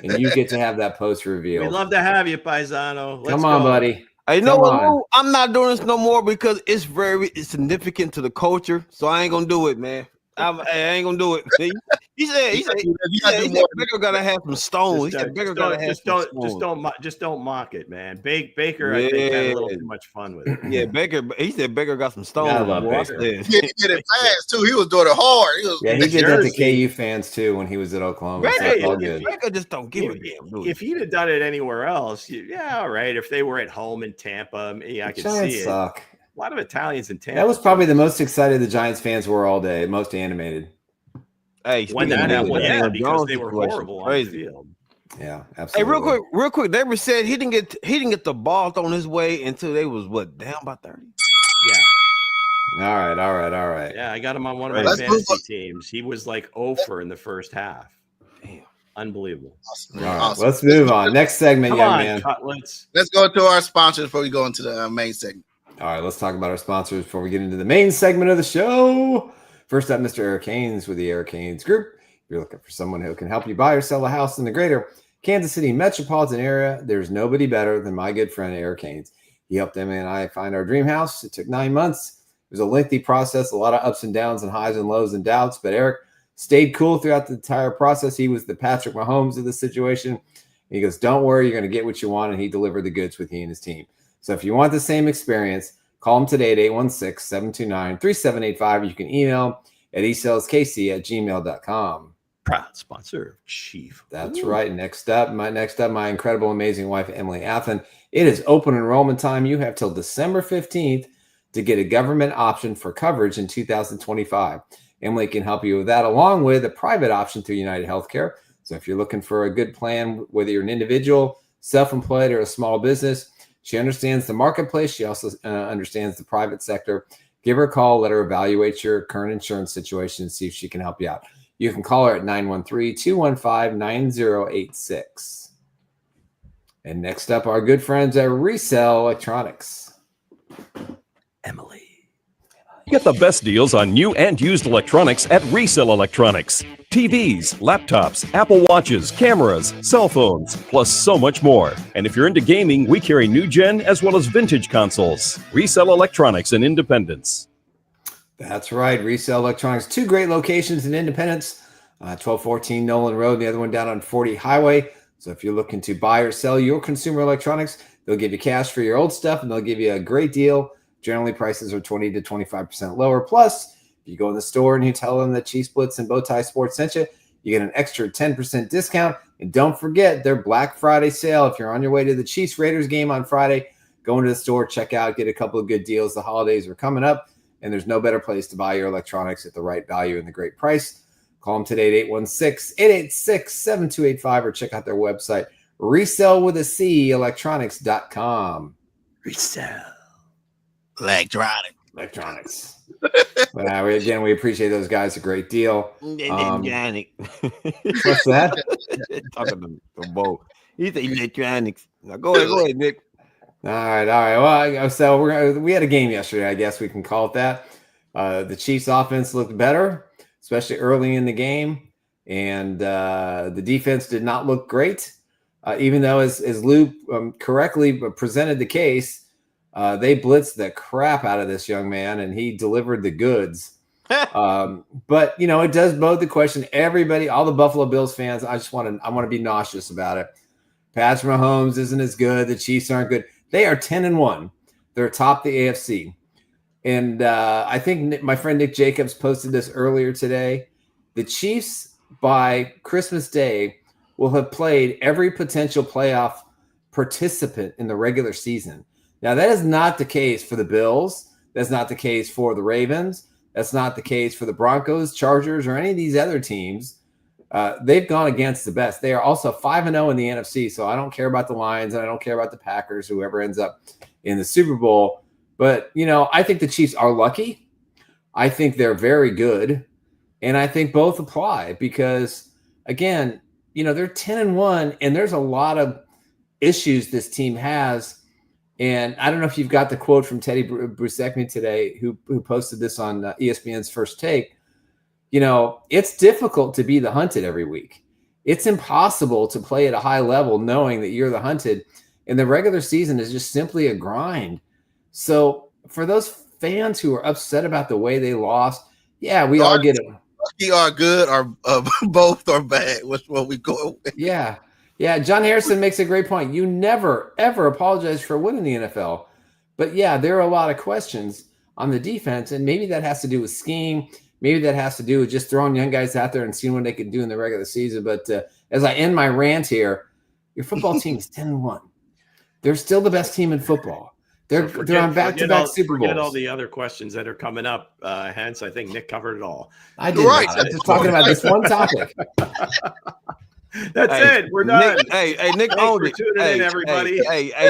S4: And you get to have that post revealed.
S5: We'd love to have you, Paisano. Let's
S4: Come on,
S5: go.
S4: buddy.
S2: Hey, you know
S4: Come
S2: what,
S4: on.
S2: Lou? I'm not doing this no more because it's significant to the culture. So I ain't gonna do it, man. I ain't gonna do it. He said Baker gotta have some stones. He said Baker gotta have some stones.
S5: Just don't mock it, man. Baker, I think, had a little
S2: Yeah.
S5: too much fun with it.
S2: Yeah, Baker. He said Baker got some stones.
S4: I love
S2: boy. I
S4: Baker.
S2: said-
S7: Yeah, he did it fast too. He was doing it hard. He was,
S4: Yeah, he
S5: The
S4: did that to
S5: jersey.
S4: KU fans too when he was at Oklahoma. So
S2: Baker,
S4: it's all good.
S2: Baker just don't give a damn. dude.
S5: If he'd have done it anywhere else, yeah, all right. If they were at home in Tampa, yeah, I could
S4: Giants
S5: see it.
S4: suck.
S5: A lot of Italians in Tampa.
S4: That was probably the most excited the Giants fans were all day, most animated.
S2: Hey,
S5: when
S2: speaking
S5: that
S2: of
S5: happened,
S2: Daniel
S5: yeah, because
S2: Jones
S5: they were
S2: situation,
S5: horrible on the
S2: crazy.
S5: field.
S4: Yeah,
S2: Hey,
S4: absolutely.
S2: real quick. They said he didn't get the ball thrown his way until they was down by 30.
S5: Yeah.
S4: All right.
S5: Yeah, I got him on one of my
S7: Let's move
S5: fantasy
S7: on.
S5: teams. He was like 0 in the first half.
S2: Damn.
S5: Unbelievable.
S7: Awesome,
S4: All
S7: man.
S4: right,
S7: Awesome.
S4: let's move on. Next segment,
S5: Come
S4: young
S5: on,
S4: man.
S5: Cutlets.
S7: Let's go to our sponsors before we go into the main segment.
S4: All right, let's talk about our sponsors before we get into the main segment of the show. First up, Mr. Eric Haynes with the Eric Haynes Group. If you're looking for someone who can help you buy or sell a house in the greater Kansas City metropolitan area, there's nobody better than my good friend Eric Haynes. He helped Emily and I find our dream house. It took 9 months. It was a lengthy process, a lot of ups and downs and highs and lows and doubts, but Eric stayed cool throughout the entire process. He was the Patrick Mahomes of the situation. He goes, don't worry, you're going to get what you want, and he delivered the goods with he and his team. So if you want the same experience, call him today at 816-729-3785. You can email at esaleskc@gmail.com.
S5: Proud sponsor of Chief.
S4: That's right. Next up, my incredible, amazing wife, Emily Athan. It is open enrollment time. You have till December 15th to get a government option for coverage in 2025. Emily can help you with that, along with a private option through United Healthcare. So if you're looking for a good plan, whether you're an individual, self-employed, or a small business, she understands the marketplace. She also understands the private sector. Give her a call. Let her evaluate your current insurance situation and see if she can help you out. You can call her at 913-215-9086. And next up, our good friends at Resell Electronics.
S5: Emily.
S6: Get the best deals on new and used electronics at Resell Electronics. TVs, laptops, Apple Watches, cameras, cell phones, plus so much more. And if you're into gaming, we carry new gen as well as vintage consoles. Resell Electronics in Independence.
S4: That's right. Resell Electronics. 2 great locations in Independence. 1214 Nolan Road, and the other one down on 40 Highway. So if you're looking to buy or sell your consumer electronics, they'll give you cash for your old stuff, and they'll give you a great deal. Generally, prices are 20 to 25% lower. Plus, if you go in the store and you tell them that Chiefs Blitz and Bowtie Sports sent you, you get an extra 10% discount. And don't forget their Black Friday sale. If you're on your way to the Chiefs Raiders game on Friday, go into the store, check out, get a couple of good deals. The holidays are coming up, and there's no better place to buy your electronics at the right value and the great price. Call them today at 816-886-7285 or check out their website, resellwithac electronics.com.
S5: Resell.
S7: Electronics.
S4: But we appreciate those guys a great deal. What's that?
S2: Talking to Bo. He's electronics. Now go ahead, Nick.
S4: All right. Well, so we had a game yesterday. I guess we can call it that. The Chiefs' offense looked better, especially early in the game, and the defense did not look great. Even though, as Lou correctly presented the case, they blitzed the crap out of this young man, and he delivered the goods. But it does bode the question. Everybody, all the Buffalo Bills fans, I want to be nauseous about it. Patrick Mahomes isn't as good. The Chiefs aren't good. They are 10-1. They're atop the AFC. And I think my friend Nick Jacobs posted this earlier today. The Chiefs, by Christmas Day, will have played every potential playoff participant in the regular season. Now, that is not the case for the Bills. That's not the case for the Ravens. That's not the case for the Broncos, Chargers, or any of these other teams. They've gone against the best. They are also 5-0 in the NFC, so I don't care about the Lions, and I don't care about the Packers, whoever ends up in the Super Bowl. But, I think the Chiefs are lucky. I think they're very good. And I think both apply because, again, they're 10-1, and there's a lot of issues this team has. And I don't know if you've got the quote from Teddy Brusechny today, who posted this on ESPN's First Take. It's difficult to be the hunted every week. It's impossible to play at a high level knowing that you're the hunted. And the regular season is just simply a grind. So for those fans who are upset about the way they lost, yeah, we all get it.
S7: Lucky or good or both are bad. Which one we go with?
S4: Yeah. John Harrison makes a great point. You never, ever apologize for winning the NFL. But yeah, there are a lot of questions on the defense, and maybe that has to do with scheme. Maybe that has to do with just throwing young guys out there and seeing what they can do in the regular season. But as I end my rant here, your football team is 10-1. They're still the best team in football. They're on back-to-back Super Bowls.
S5: Forget all the other questions that are coming up. Hence, I think Nick covered it all.
S4: I did. Right. I'm just talking about this one topic.
S5: That's it. We're done.
S2: Nick, Nick
S5: Thanks
S2: owned
S5: for
S2: it.
S5: tuning in, everybody.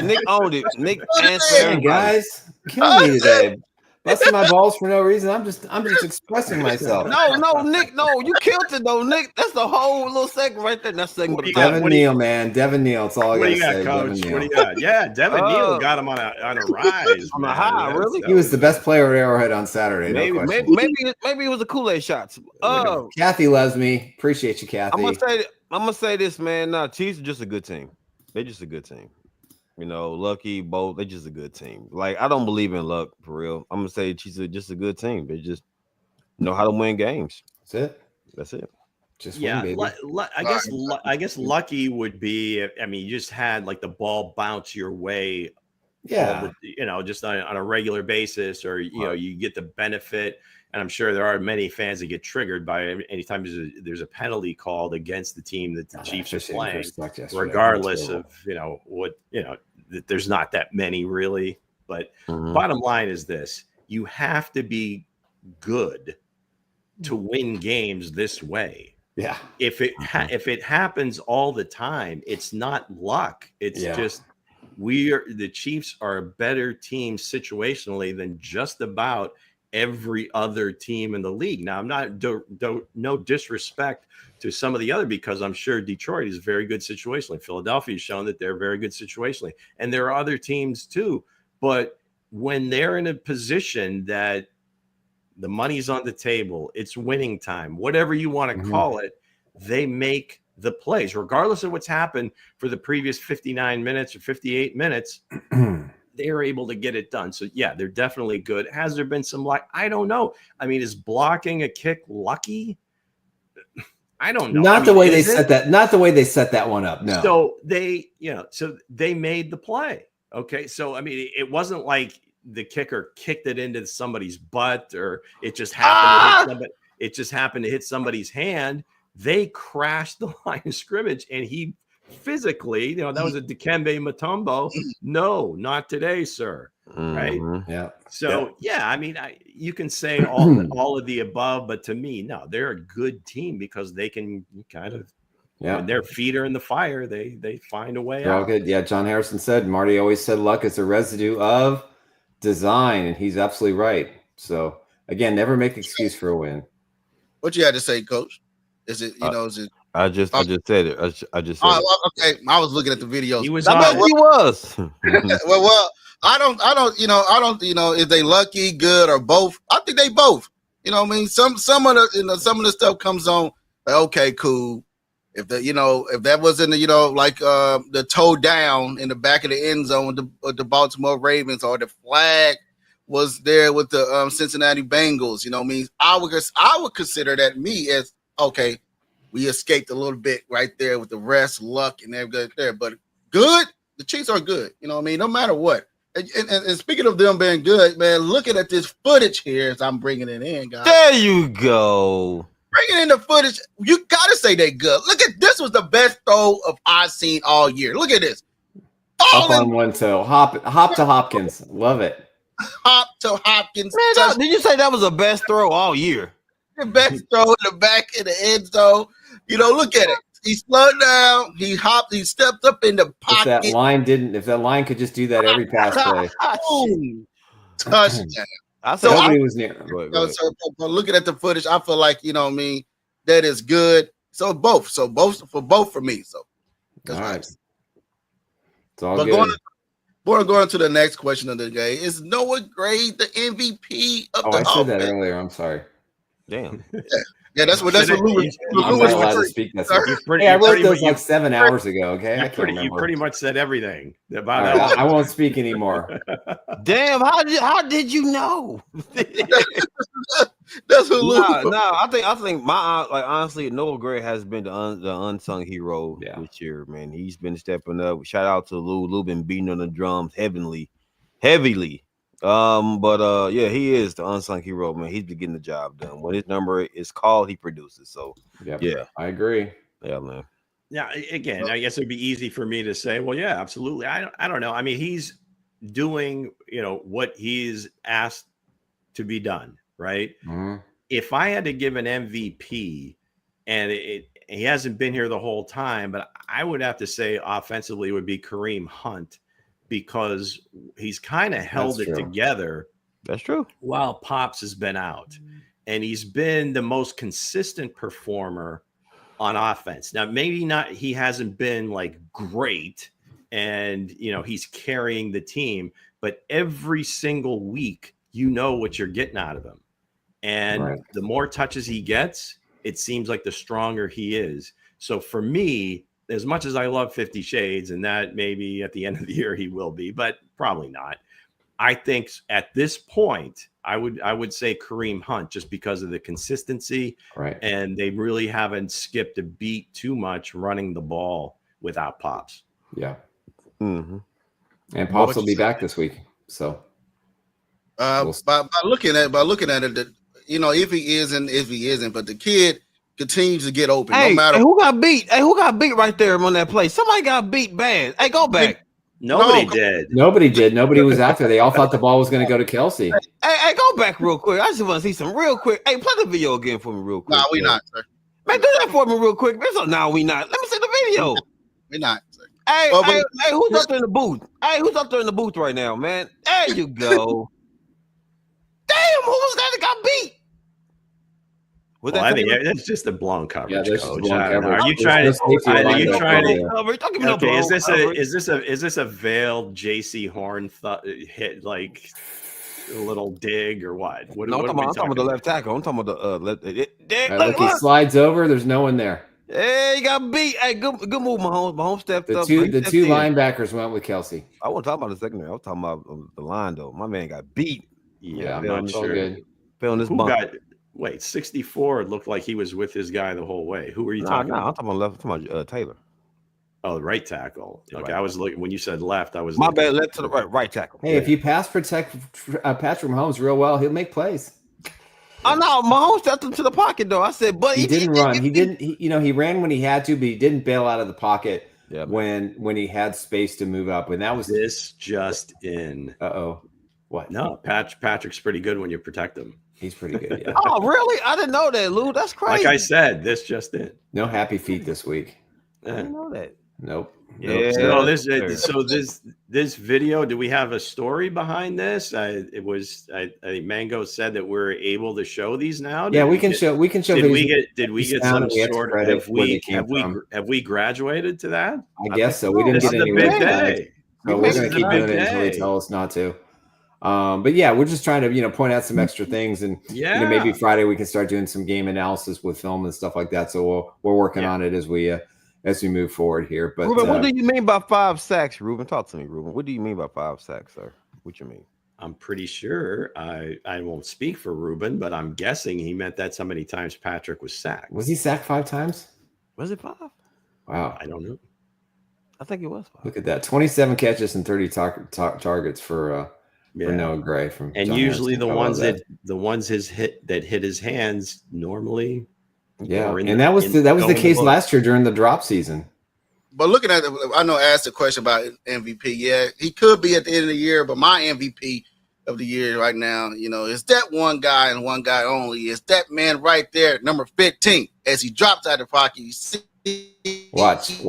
S2: Nick owned it. Nick answered
S4: Hey
S2: everybody.
S4: guys, killing me today. Busting my balls for no reason. I'm just expressing myself.
S2: No, Nick, no, you killed it though, Nick. That's the whole little segment right there. That's segment.
S5: What do you
S4: Devin Neal, man. Devin Neal. It's all I
S5: What
S4: gotta
S5: do you got,
S4: say.
S5: Coach?
S4: Devin
S5: What do
S4: Neal.
S5: you got? Yeah, Devin Neal got him on a rise.
S2: On a
S5: man.
S2: high, really?
S4: He was the best player at Arrowhead on Saturday.
S2: Maybe
S4: No question.
S2: it was the Kool-Aid shots.
S4: Kathy loves me. Appreciate you, Kathy.
S2: I'm gonna say this, man. Nah, Chiefs are just a good team. They're just a good team. You know, Lucky, both, they're just a good team. Like, I don't believe in luck for real. I'm gonna say Chiefs are just a good team. They just know how to win games.
S4: That's it. Just
S5: yeah,
S4: win, baby.
S5: I guess lucky would be. I mean, you just had like the ball bounce your way.
S4: Yeah,
S5: just on a regular basis, or you get the benefit. And I'm sure there are many fans that get triggered by anytime there's a penalty called against the team that the Chiefs are playing, regardless of there's not that many really. But bottom line is this: you have to be good to win games this way.
S4: Yeah.
S5: If it happens all the time, it's not luck. It's just the Chiefs are a better team situationally than just about every other team in the league. Now, I'm not no disrespect to some of the other, because I'm sure Detroit is very good situationally. Philadelphia has shown that they're very good situationally, and there are other teams too. But when they're in a position that the money's on the table, it's winning time, whatever you want to call it, they make the plays, regardless of what's happened for the previous 59 minutes or 58 minutes. They are able to get it done. So, yeah, they're definitely good. Has there been some luck? I don't know. I mean, is blocking a kick lucky? I don't know.
S4: Not the way they set that. Not the way they set that one up. No.
S5: So they made the play. Okay. So, I mean, it wasn't like the kicker kicked it into somebody's butt, or it just happened to hit somebody. It just happened to hit somebody's hand. They crashed the line of scrimmage, and he physically, that was a Dikembe Mutombo. No, not today, sir. Right?
S4: Yeah.
S5: So I mean, you can say all of the above, but to me, no, they're a good team because they can kind of, when their feet are in the fire, they find a way out.
S4: Good. Yeah. John Harrison said Marty always said luck is a residue of design, and he's absolutely right. So again, never make excuse for a win. What you had to say, Coach? Is it is it?
S2: I just said it. I just said
S4: it. Okay. I was looking at the videos.
S5: He was.
S2: He was.
S4: well, I don't, if they lucky, good, or both. I think they both. You know what I mean? Some of the stuff comes on. Like, okay, cool. If that was in the, like the toe down in the back of the end zone with the Baltimore Ravens, or the flag was there with the Cincinnati Bengals. You know what I mean? I would consider that as okay. We escaped a little bit right there with the rest, luck, and everything there. But good, the Chiefs are good. You know what I mean? No matter what. And speaking of them being good, man, looking at this footage here as I'm bringing it in, guys.
S2: There you go.
S4: Bringing in the footage, you got to say they good. Look at this. Was the best throw I've seen all year. Look at this.
S3: Up on one toe. Hop to Hopkins. Love it.
S4: Hop to Hopkins.
S2: Man, did you say that was the best throw all year?
S4: The best throw in the back in the end zone. Look at it. He slowed down. He hopped. He stepped up in the pocket.
S3: If that line could just do that every pass play.
S4: Touchdown.
S3: Nobody was near.
S4: But looking at the footage, I feel like that is good. So both for me. So
S3: that's all right. It's
S4: all good. Going to the next question of the day, is Noah Gray the MVP of the offense?
S3: I said that earlier. I'm sorry.
S2: Damn.
S4: Yeah, that's what Lou was.
S3: I'm not allowed to speak that. I wrote those like 7 hours ago. Okay,
S5: you pretty much said everything about
S3: that. I won't speak anymore.
S2: Damn, how did you know?
S4: That's what Lou.
S2: I think honestly, Noah Gray has been the unsung hero this year, man. He's been stepping up. Shout out to Lou. Lou been beating on the drums heavily. He is the unsung hero, man. He's been getting the job done. When his number is called, he produces. So yeah,
S3: I agree.
S2: Yeah, man.
S5: Yeah, again, I guess it'd be easy for me to say, well, yeah, absolutely. I don't know. I mean, he's doing, what he's asked to be done, right?
S3: Mm-hmm.
S5: If I had to give an MVP and he hasn't been here the whole time, but I would have to say offensively it would be Kareem Hunt, because he's kind of held it together.
S2: That's true.
S5: While Pops has been out, and he's been the most consistent performer on offense. Now, maybe not, he hasn't been like great and, he's carrying the team, but every single week, what you're getting out of him. And the more touches he gets, it seems like the stronger he is. So for me, as much as I love 50 Shades, and that maybe at the end of the year he will be, but probably not. I think at this point, I would say Kareem Hunt, just because of the consistency, and they really haven't skipped a beat too much running the ball without Pops.
S4: Yeah, and Pops will be back this week. So,
S7: by looking at it, if he isn't, but the kid continues to get open.
S2: Hey,
S7: no matter
S2: who got beat? Hey, who got beat right there on that play? Somebody got beat bad. Hey, go back.
S5: Nobody did.
S4: Nobody was after. They all thought the ball was going to go to Kelsey.
S2: Hey, go back real quick. I just want to see some real quick. Hey, play the video again for me real quick.
S7: No, we not, sir.
S2: Man, do that for me real quick. No, we not. Let me see the video.
S7: We not, sir.
S2: Hey, who's up there in the booth? Hey, who's up there in the booth right now, man? There you go. Damn, who was that got beat?
S5: I think that's just a blown coverage, Coach.
S2: Are
S5: you trying to?
S2: Okay,
S5: is this a veiled J.C. Horn hit, like a little dig or what?
S2: No, I'm talking about the left tackle. I'm talking about the left.
S4: Look, he slides over. There's no one there.
S2: Hey, he got beat. Hey, good move, Mahomes. Mahomes stepped up.
S4: The two linebackers went with Kelsey.
S2: I wasn't talking about the secondary. I was talking about the line, though. My man got beat.
S5: Yeah, I'm not sure.
S4: Good.
S2: Fell on this bump.
S5: Wait, 64. It looked like he was with his guy the whole way. Who were you talking about?
S2: I'm talking about left. I'm talking about Taylor.
S5: Oh, the right tackle. Okay, right. I was looking when you said left. I was
S2: my bad. Left to the right tackle.
S4: Hey, if you pass protect Patrick Mahomes real well, he'll make plays.
S2: Oh no, Mahomes stepped into the pocket though. I said, but
S4: he didn't run. He didn't. He ran when he had to, but he didn't bail out of the pocket when he had space to move up. And that was
S5: this just in.
S4: What?
S5: No, Patrick's pretty good when you protect him.
S4: He's pretty good. Yeah.
S2: Oh, really? I didn't know that, Lou. That's crazy.
S5: Like I said, this just in.
S4: No happy feet this week.
S2: I didn't know that.
S4: Nope.
S2: Yeah.
S5: So this video. Do we have a story behind this? I think Mango said that we're able to show these now.
S4: We can show. Did
S5: we get some sort of? Have we graduated to that?
S4: I guess so. We didn't get any.
S5: Big day.
S4: So we're going to keep doing it until they tell us not to. But yeah, we're just trying to point out some extra things, and maybe Friday we can start doing some game analysis with film and stuff like that. So we're working on it as we move forward here. But
S2: Ruben, what do you mean by 5 sacks, Ruben? Talk to me, Ruben. What do you mean by 5 sacks, sir? What you mean?
S5: I'm pretty sure I won't speak for Ruben, but I'm guessing he meant that so many times Patrick was sacked.
S4: Was he sacked 5 times?
S2: Was it 5?
S4: Wow,
S5: I don't know.
S2: I think it was 5.
S4: Look at that: 27 catches and 30 targets for Noah Gray
S5: and John usually Harrison. the ones that hit his hands normally.
S4: Yeah, and that was the case last year during the drop season.
S7: But looking at it, I know I asked a question about MVP. Yeah, he could be at the end of the year, but my MVP of the year right now, is that one guy and one guy only. Is that man right there, number 15, as he drops out of the pocket. You see,
S4: watch the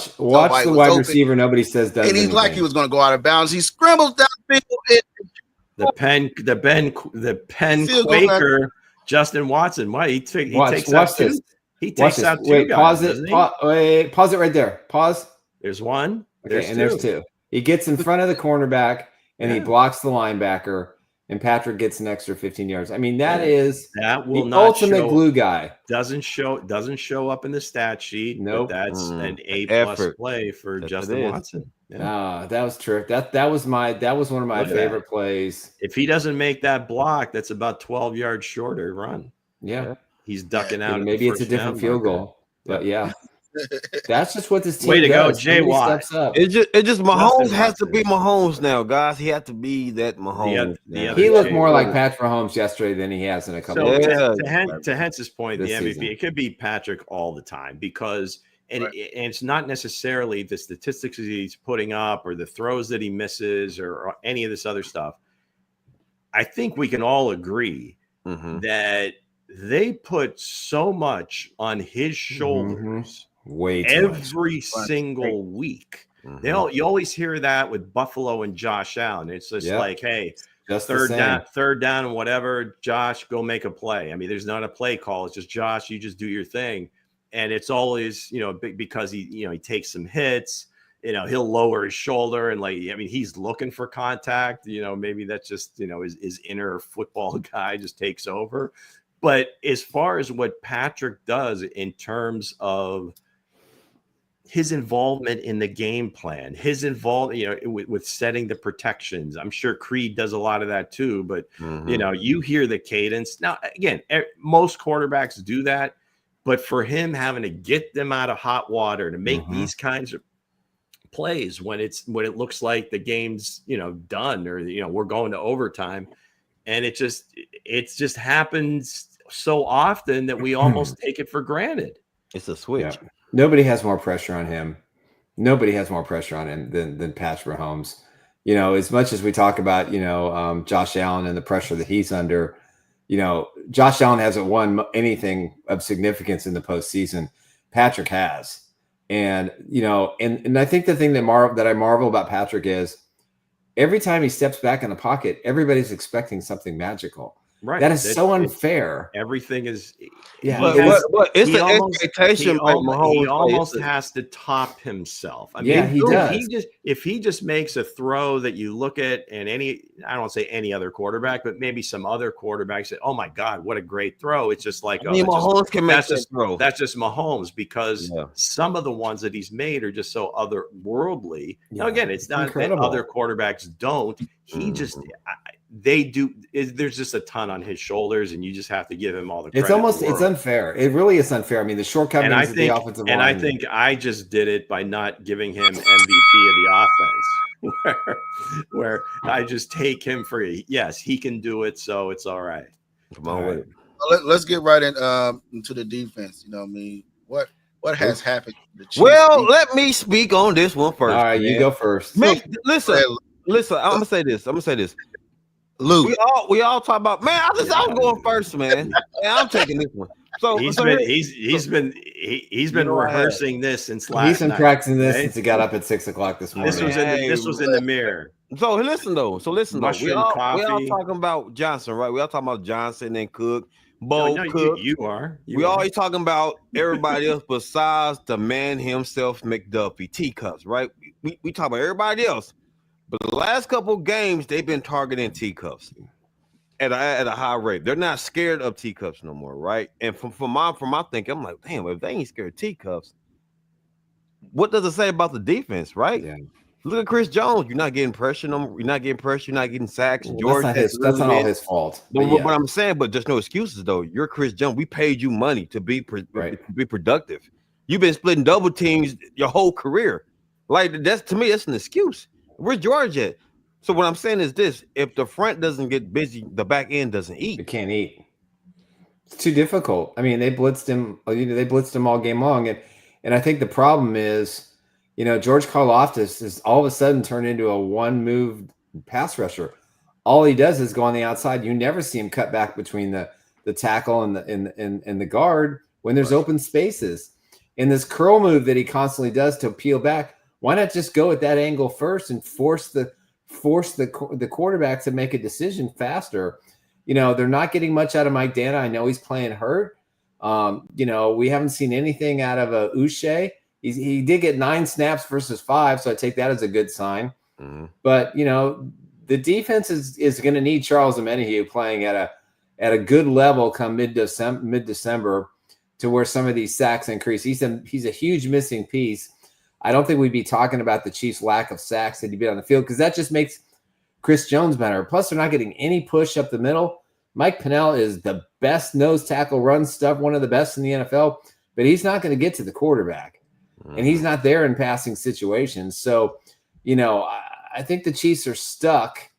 S4: wide receiver. Nobody says that.
S7: And he's like he was going to go out of bounds. He scrambles down the field.
S5: The pen Quaker, Justin Watson. Why he takes out two? He takes out two.
S4: Wait, pause it. Pause it right there. Pause.
S5: There's one.
S4: There's two. He gets in front of the cornerback and he blocks the linebacker. And Patrick gets an extra 15 yards. I mean, that will the ultimate glue guy.
S5: Doesn't show up in the stat sheet.
S4: Nope.
S5: But that's an A+ play for Justin Watson.
S4: Yeah. That was terrific. That was one of my favorite plays.
S5: If he doesn't make that block, that's about 12 yards shorter run.
S4: Yeah.
S5: He's ducking out.
S4: Maybe it's a different field goal. But yeah. That's just what this team
S5: Way to
S4: does.
S5: go, Jay Watt.
S2: It just Mahomes has to be Mahomes now, guys. He has to be that Mahomes.
S4: He looked more like Patrick Mahomes yesterday than he has in a couple of years.
S5: To Hense's point, the MVP,
S4: season.
S5: it could be Patrick all the time because and it's not necessarily the statistics he's putting up or the throws that he misses or any of this other stuff. I think we can all agree that they put so much on his shoulders
S4: way
S5: every single week. You always hear that with Buffalo and Josh Allen. It's just like, hey,
S4: just
S5: third down and whatever, Josh, go make a play. I mean, there's not a play call. It's just, Josh, you just do your thing. And it's always, because he takes some hits, he'll lower his shoulder and he's looking for contact, maybe that's just, his inner football guy just takes over. But as far as what Patrick does in terms of his involvement in the game plan, his involvement, with setting the protections. I'm sure Creed does a lot of that too, but you hear the cadence. Now, again, most quarterbacks do that, but for him having to get them out of hot water to make these kinds of plays when it looks like the game's, done, or, we're going to overtime, and it just happens so often that we almost take it for granted.
S2: It's a switch.
S4: Yeah. Nobody has more pressure on him. Nobody has more pressure on him than Patrick Mahomes. As much as we talk about, Josh Allen and the pressure that he's under, Josh Allen hasn't won anything of significance in the postseason. Patrick has. And, and I think the thing that I marvel about Patrick is every time he steps back in the pocket, everybody's expecting something magical.
S5: Right.
S4: That is so unfair.
S5: Everything is.
S2: But it's an expectation.
S5: He almost has to top himself. I mean,
S4: he does.
S5: If he just makes a throw that you look at, and I don't want to say any other quarterback, but maybe some other quarterbacks say, "Oh my God, what a great throw!" It's just like,
S2: Mahomes can make that throw.
S5: That's just Mahomes, because some of the ones that he's made are just so otherworldly. Now, again, it's not that other quarterbacks don't. He just. They do. There's just a ton on his shoulders, and you just have to give him all the credit.
S4: It's unfair. It really is unfair. I mean, the shortcomings of the offensive line.
S5: And I think I just did it by not giving him MVP of the offense, where I just take him for, yes, he can do it, so it's all right.
S2: Come on with it.
S7: Let's get right into the defense. What has happened to the Chiefs?
S2: Well, let me speak on this one first.
S4: All right, you go first.
S2: Listen. I'm gonna say this.
S7: Lou,
S2: we all talk about, man. I'm going first, man. I'm taking this one. So
S5: he's been rehearsing this since last night.
S4: He's been practicing this since he got up at 6 o'clock this morning.
S5: This was in the mirror.
S2: So listen though. We all talking about Johnson, right? We all talking about Johnson and Cook, Cook.
S5: You are.
S2: We always talking about everybody else besides the man himself, McDuffie, teacups, right? We talk about everybody else. But the last couple of games, they've been targeting teacups at a high rate. They're not scared of teacups no more, right? And from my thinking, I'm like, damn, if they ain't scared of teacups, what does it say about the defense, right? Yeah. Look at Chris Jones. You're not getting pressure on him. You're not getting pressure. You're not getting sacks.
S4: Well, that's not all his fault.
S2: But I'm saying, but there's no excuses though. You're Chris Jones. We paid you money to be productive. You've been splitting double teams your whole career. Like to me, that's an excuse. Where's George at? So what I'm saying is this: if the front doesn't get busy, the back end doesn't eat.
S4: It can't eat. It's too difficult. I mean, they blitzed him. They blitzed him all game long, and I think the problem is, George Karlaftis is all of a sudden turned into a one-move pass rusher. All he does is go on the outside. You never see him cut back between the tackle and the guard when there's open spaces. And this curl move that he constantly does to peel back. Why not just go at that angle first and force the quarterback to make a decision faster? They're not getting much out of Mike Dana. I know he's playing hurt. We haven't seen anything out of Uche. He did get 9 snaps versus 5, so I take that as a good sign. Mm-hmm. But the defense is going to need Charles Omenihu playing at a good level come mid-December to where some of these sacks increase. He's a huge missing piece. I don't think we'd be talking about the Chiefs' lack of sacks that he'd be on the field, because that just makes Chris Jones better. Plus, they're not getting any push up the middle. Mike Pennell is the best nose tackle run stuff, one of the best in the NFL, but he's not going to get to the quarterback, and he's not there in passing situations. So, I think the Chiefs are stuck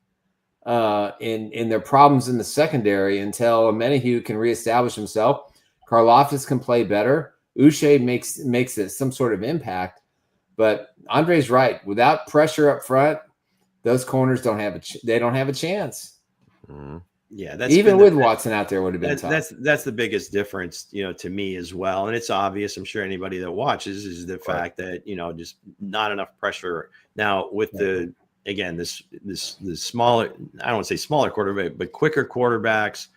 S4: in their problems in the secondary until Omenihu can reestablish himself. Karlaftis can play better. Uche makes it some sort of impact. But Andre's right. Without pressure up front, those corners don't have a chance. Mm-hmm.
S5: Yeah, that's
S4: even with Watson out there would have been tough.
S5: That's the biggest difference, to me as well. And it's obvious. I'm sure anybody that watches is the fact that just not enough pressure now with the this smaller. I don't want to say smaller quarterback, but quicker quarterbacks.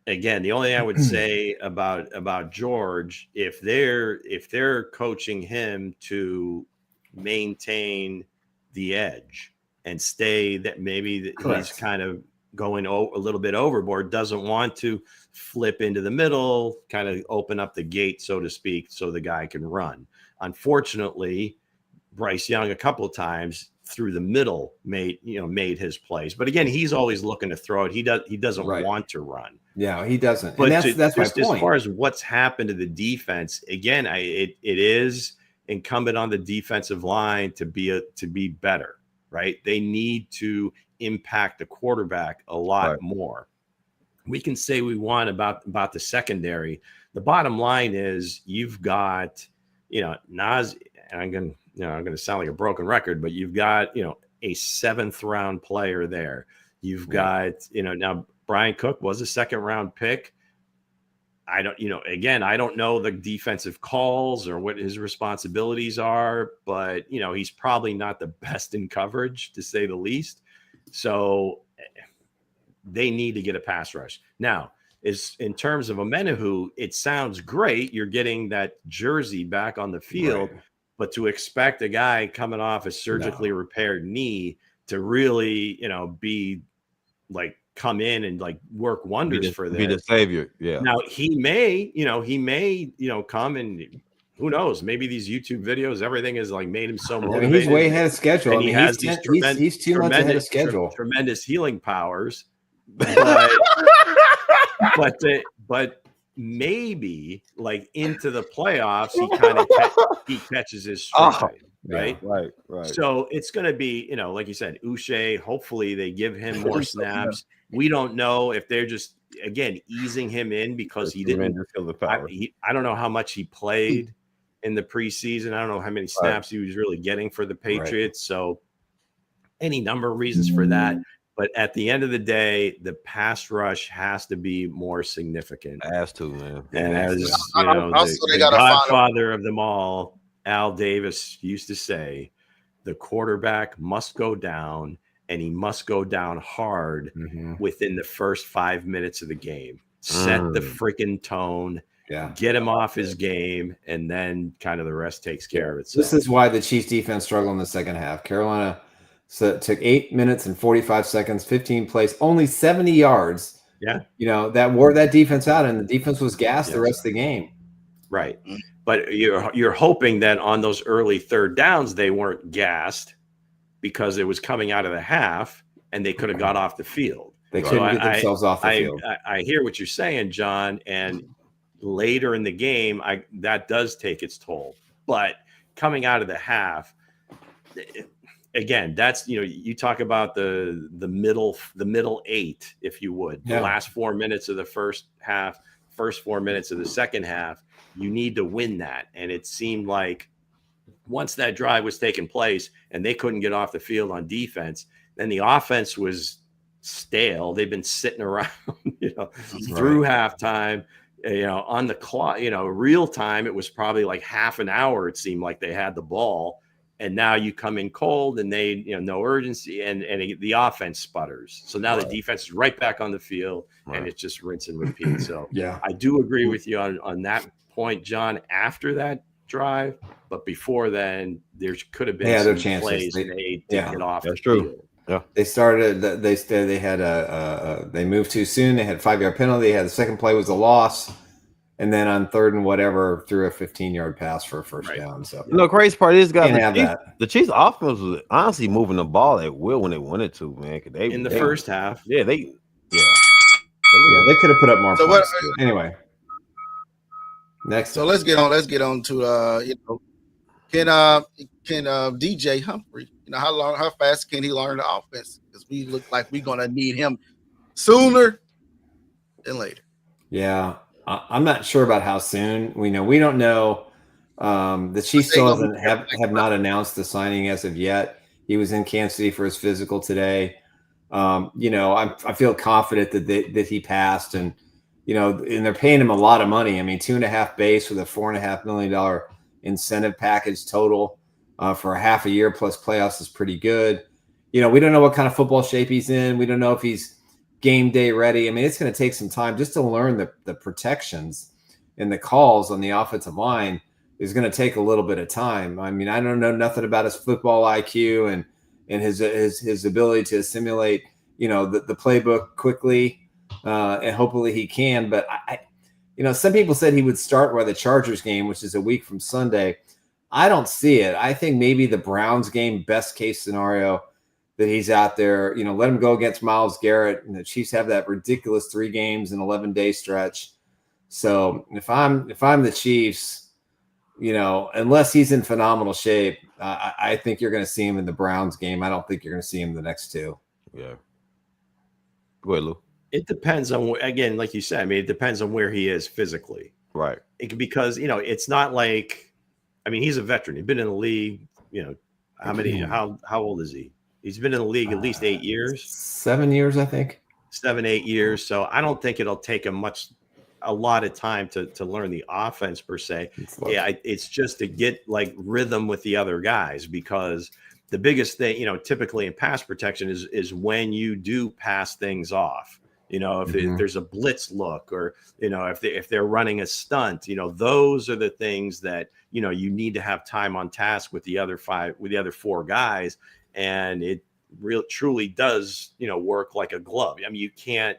S5: Again, the only thing I would say about George, if they're coaching him to maintain the edge and stay that maybe he's kind of going a little bit overboard, doesn't want to flip into the middle, kind of open up the gate, so to speak, so the guy can run. Unfortunately, Bryce Young a couple of times through the middle made his plays. But again, he's always looking to throw it. He doesn't want to run.
S4: Yeah, he doesn't.
S5: But
S4: and that's my point.
S5: As far as what's happened to the defense, again, it is incumbent on the defensive line to be better, right? They need to impact the quarterback a lot more. We can say we want about the secondary. The bottom line is you've got, Nas, and I'm going to sound like a broken record, but you've got, a 7th round player there. You've got, now Brian Cook was a 2nd round pick. I don't know the defensive calls or what his responsibilities are, but, he's probably not the best in coverage, to say the least. So they need to get a pass rush. Now, is in terms of Omenihu, it sounds great. You're getting that jersey back on the field, but to expect a guy coming off a surgically repaired knee to really, be like come in and like work wonders for them.
S2: Be the savior. Yeah.
S5: Now he may come and who knows? Maybe these YouTube videos, everything is like made him so motivated.
S4: He's way ahead of schedule.
S5: And he has these
S4: he's 2 months ahead of schedule.
S5: Tremendous healing powers, but maybe like into the playoffs, he catches his stride. Right. So it's going to be, like you said, Uche. Hopefully they give him more snaps. We don't know if they're just easing him in because he didn't. I don't know how much he played in the preseason. I don't know how many snaps he was really getting for the Patriots. So any number of reasons for that. But at the end of the day, the pass rush has to be more significant.
S2: It has to, man.
S5: And as the godfather of them all, Al Davis used to say, the quarterback must go down, and he must go down hard within the first 5 minutes of the game. Set the freaking tone. Get him off his game, and then kind of the rest takes care of itself.
S4: This is why the Chiefs defense struggled in the second half. Carolina took 8 minutes and 45 seconds, 15 plays, only 70 yards.
S5: Yeah.
S4: That wore that defense out, and the defense was gassed the rest of the game.
S5: Right. But you're hoping that on those early 3rd downs, they weren't gassed because it was coming out of the half and they could have got off the field.
S4: They couldn't get themselves off the field.
S5: I hear what you're saying, John. And later in the game, that does take its toll. But coming out of the half, again, that's, you talk about the middle 8, if you would, the last 4 minutes of the first half, first 4 minutes of the second half. You need to win that. And it seemed like once that drive was taking place and they couldn't get off the field on defense, then the offense was stale. They've been sitting around, through halftime, on the clock, real time. It was probably like half an hour. It seemed like they had the ball. And now you come in cold and they, no urgency and the offense sputters. So now the defense is right back on the field and it's just rinse and repeat. So I do agree with you on that point, John, after that drive, but before then there could have been some plays made to get off.
S2: That's true.
S5: Field.
S2: Yeah.
S4: They started, they had they moved too soon. They had a 5-yard penalty. They had the second play was a loss. And then on 3rd and whatever, threw a 15-yard pass for a first down. So
S2: crazy part is, guys,
S4: the
S2: Chiefs offense was honestly moving the ball at will when they wanted to, man.
S5: In the first half.
S2: They
S4: could have put up more points. Anyway. Next.
S7: So let's get on to can DJ Humphrey, how fast can he learn the offense? Because we look like we're gonna need him sooner than later.
S4: Yeah. I'm not sure about how soon. We don't know. The Chiefs still have not announced the signing as of yet. He was in Kansas City for his physical today. I feel confident that he passed, and and they're paying him a lot of money. I mean, 2.5 base with a $4.5 million incentive package total for a half a year plus playoffs is pretty good. We don't know what kind of football shape he's in. We don't know if he's game day ready. I mean, it's going to take some time just to learn the protections and the calls on the offensive line is going to take a little bit of time. I mean, I don't know nothing about his football IQ and his ability to assimilate, the playbook quickly, and hopefully he can. But some people said he would start by the Chargers game, which is a week from Sunday. I don't see it. I think maybe the Browns game, best case scenario, that he's out there. Let him go against Myles Garrett, and the Chiefs have that ridiculous 3 games in 11-day stretch. So if I'm the Chiefs, unless he's in phenomenal shape, I think you're going to see him in the Browns game. I don't think you're going to see him in the next 2.
S2: Yeah. Go ahead, Lou.
S5: It depends on, again, like you said, I mean, it depends on where he is physically.
S2: Right.
S5: Because, it's not like, I mean, he's a veteran. He's been in the league, how old is he? He's been in the league at least 8 years.
S4: 7 years, I think.
S5: 7-8 years. So I don't think it'll take him a lot of time to learn the offense per se. It's just to get like rhythm with the other guys, because the biggest thing, typically in pass protection is when you do pass things off. If there's a blitz look, or if they're running a stunt, those are the things that you need to have time on task with the other 4 guys, and it really truly does work like a glove. I mean, you can't.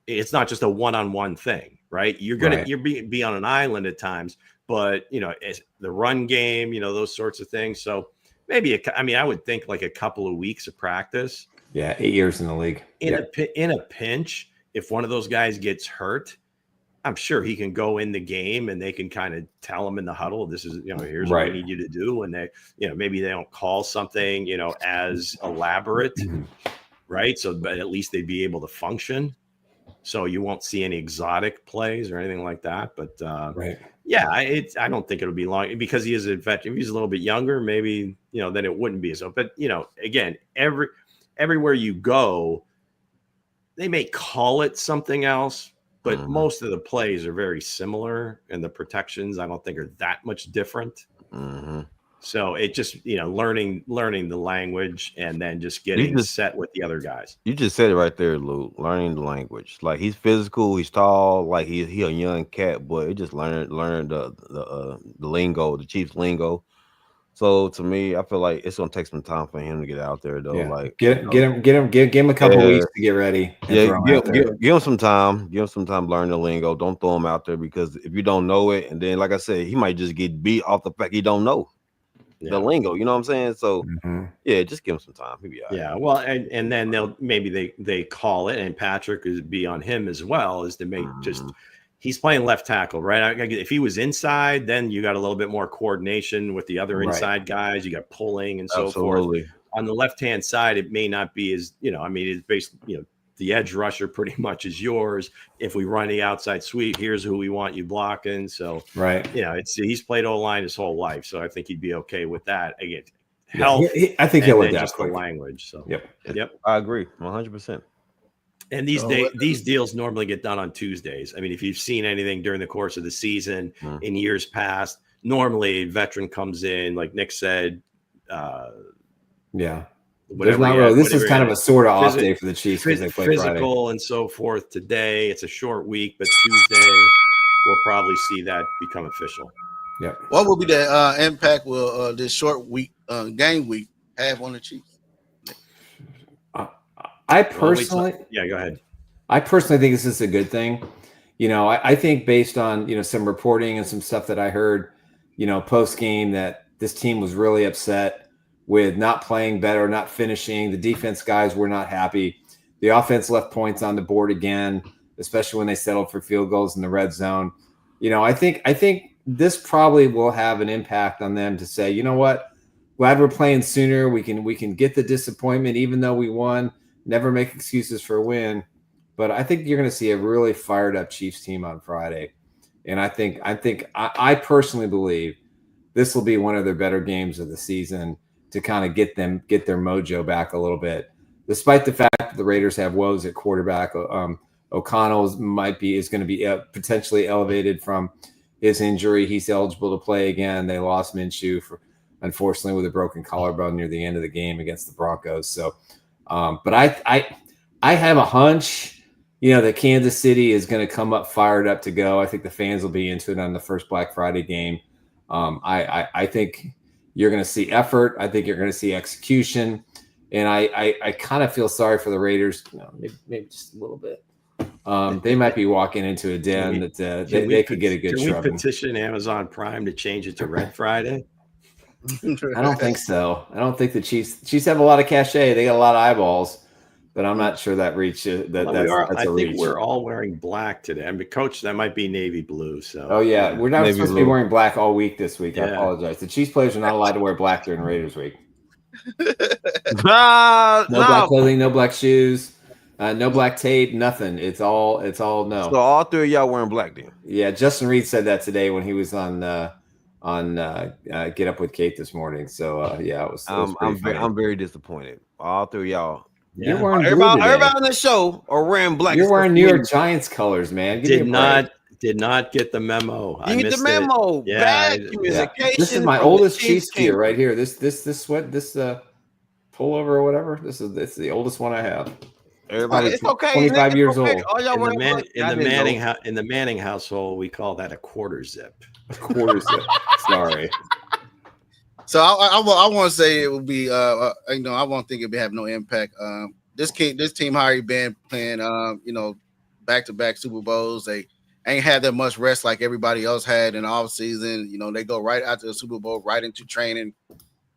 S5: It's not just a one-on-one thing, right? You're be on an island at times, but it's the run game, those sorts of things. So maybe I would think like a couple of weeks of practice.
S4: Yeah, 8 years in the league.
S5: In a pinch, if one of those guys gets hurt, I'm sure he can go in the game and they can kind of tell him in the huddle, this is, here's what we need you to do. And they, maybe they don't call something, as elaborate, right? So, but at least they'd be able to function. So you won't see any exotic plays or anything like that. But yeah, I don't think it'll be long, because he is a veteran. If he's a little bit younger, maybe, then it wouldn't be so. But, again, everywhere you go, they may call it something else, but most of the plays are very similar, and the protections I don't think are that much different. So it just, learning the language, and then just getting set with the other guys.
S2: You just said it right there, Lou. Learning the language. Like, he's physical, he's tall, like he a young cat, but it just learned the lingo, the Chiefs lingo. So to me, I feel like it's gonna take some time for him to get out there, though.
S4: Yeah.
S2: Like,
S4: give him a couple weeks to get ready.
S2: Yeah, give him some time. Give him some time to learn the lingo. Don't throw him out there, because if you don't know it, and then, like I said, he might just get beat off the fact he don't know the lingo. You know what I'm saying? So yeah, just give him some time. He'll be all right.
S5: Yeah, well, and then they call it, and Patrick is be on him as well, is to make he's playing left tackle, right? If he was inside, then you got a little bit more coordination with the other inside guys. You got pulling and so forth. On the left-hand side, it may not be as, it's basically, the edge rusher pretty much is yours. If we run the outside sweep, here's who we want you blocking. So, he's played O-line his whole life. So I think he'd be okay with that. Again, health.
S4: I think he'll adapt.
S5: Just the language. So,
S2: yep. I agree 100%.
S5: And these deals normally get done on Tuesdays. I mean, if you've seen anything during the course of the season in years past, normally a veteran comes in, like Nick said.
S4: There's not really. This is kind of a sort of off day for the Chiefs because they play
S5: physical
S4: Friday
S5: and so forth. Today, it's a short week, but Tuesday we'll probably see that become official.
S4: Yep.
S7: What will be the impact will this short week game week have on the Chiefs?
S4: I personally,
S5: go ahead.
S4: I personally think this is a good thing. I think based on, some reporting and some stuff that I heard, post game, that this team was really upset with not playing better, not finishing. The defense guys were not happy. The offense left points on the board again, especially when they settled for field goals in the red zone. I think this probably will have an impact on them to say, you know what, glad we're playing sooner. We can get the disappointment, even though we won. Never make excuses for a win, but I think you're going to see a really fired up Chiefs team on Friday. And I personally believe this will be one of their better games of the season to kind of get their mojo back a little bit. despite the fact that the Raiders have woes at quarterback. O'Connell is going to be potentially elevated from his injury. He's eligible to play again. They lost Minshew unfortunately with a broken collarbone near the end of the game against the Broncos. So, but I have a hunch, that Kansas City is going to come up fired up to go. I think the fans will be into it on the first Black Friday game. I think you're going to see effort. I think you're going to see execution. And I kind of feel sorry for the Raiders, maybe just a little bit. They might be walking into a den that they could get a good shove.
S5: Can we petition Amazon Prime to change it to Red Friday?
S4: I don't think so. I don't think the Chiefs have a lot of cachet. They got a lot of eyeballs, but I'm not sure that reach. I
S5: think we're all wearing black today. I mean, Coach, that might be navy blue. So.
S4: Oh yeah, we're not supposed to be wearing black all week this week. Yeah. I apologize. The Chiefs players are not allowed to wear black during Raiders week. No black clothing, no black shoes. No black tape, nothing. It's all no.
S2: So all three of y'all wearing black then?
S4: Yeah, Justin Reed said that today when he was on Get Up with Kate this morning. So yeah, it was
S2: I'm very disappointed. All three of y'all.
S4: Yeah. You're wearing
S2: everybody on the show are wearing black.
S4: You're wearing New York Giants colors, man.
S5: Did not get the memo.
S2: You get the memo.
S5: Yeah,
S2: bad communication.
S4: This is my oldest Chiefs gear right here. This sweat, this pullover or whatever. This is the oldest one I have.
S2: Everybody's
S4: okay. 25 years old.
S5: In the Manning household, we call that a quarter zip.
S4: A quarter zip. Sorry.
S7: So I want to say it would be I won't think it would have no impact. This team already been playing back-to-back Super Bowls. They ain't had that much rest like everybody else had in the off season. They go right after the Super Bowl right into training.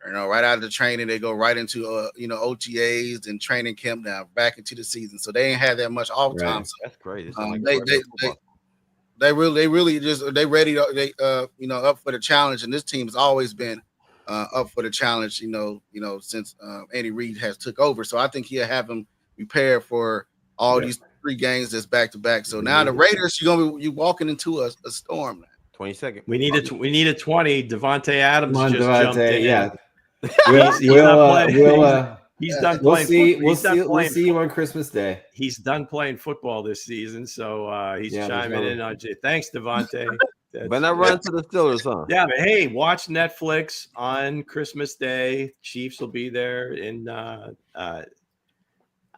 S7: Right out of the training, they go right into OTAs and training camp now, back into the season. So they ain't had that much off time. So,
S2: that's crazy.
S7: They really just ready. Up for the challenge. And this team has always been up for the challenge. Since Andy Reid has took over. So I think he'll have them prepared for all these 3 games that's back to back. So now the Raiders, you walking into a storm now.
S2: 22nd.
S5: We need a 20. Devontae Adams jumped in.
S4: Yeah.
S5: He's done playing.
S4: We'll see you on Christmas Day.
S5: He's done playing football this season, so he's chiming in on Jay. Thanks, Devontae.
S2: But not run to the Steelers, huh?
S5: Yeah, but hey, watch Netflix on Christmas Day. Chiefs will be there in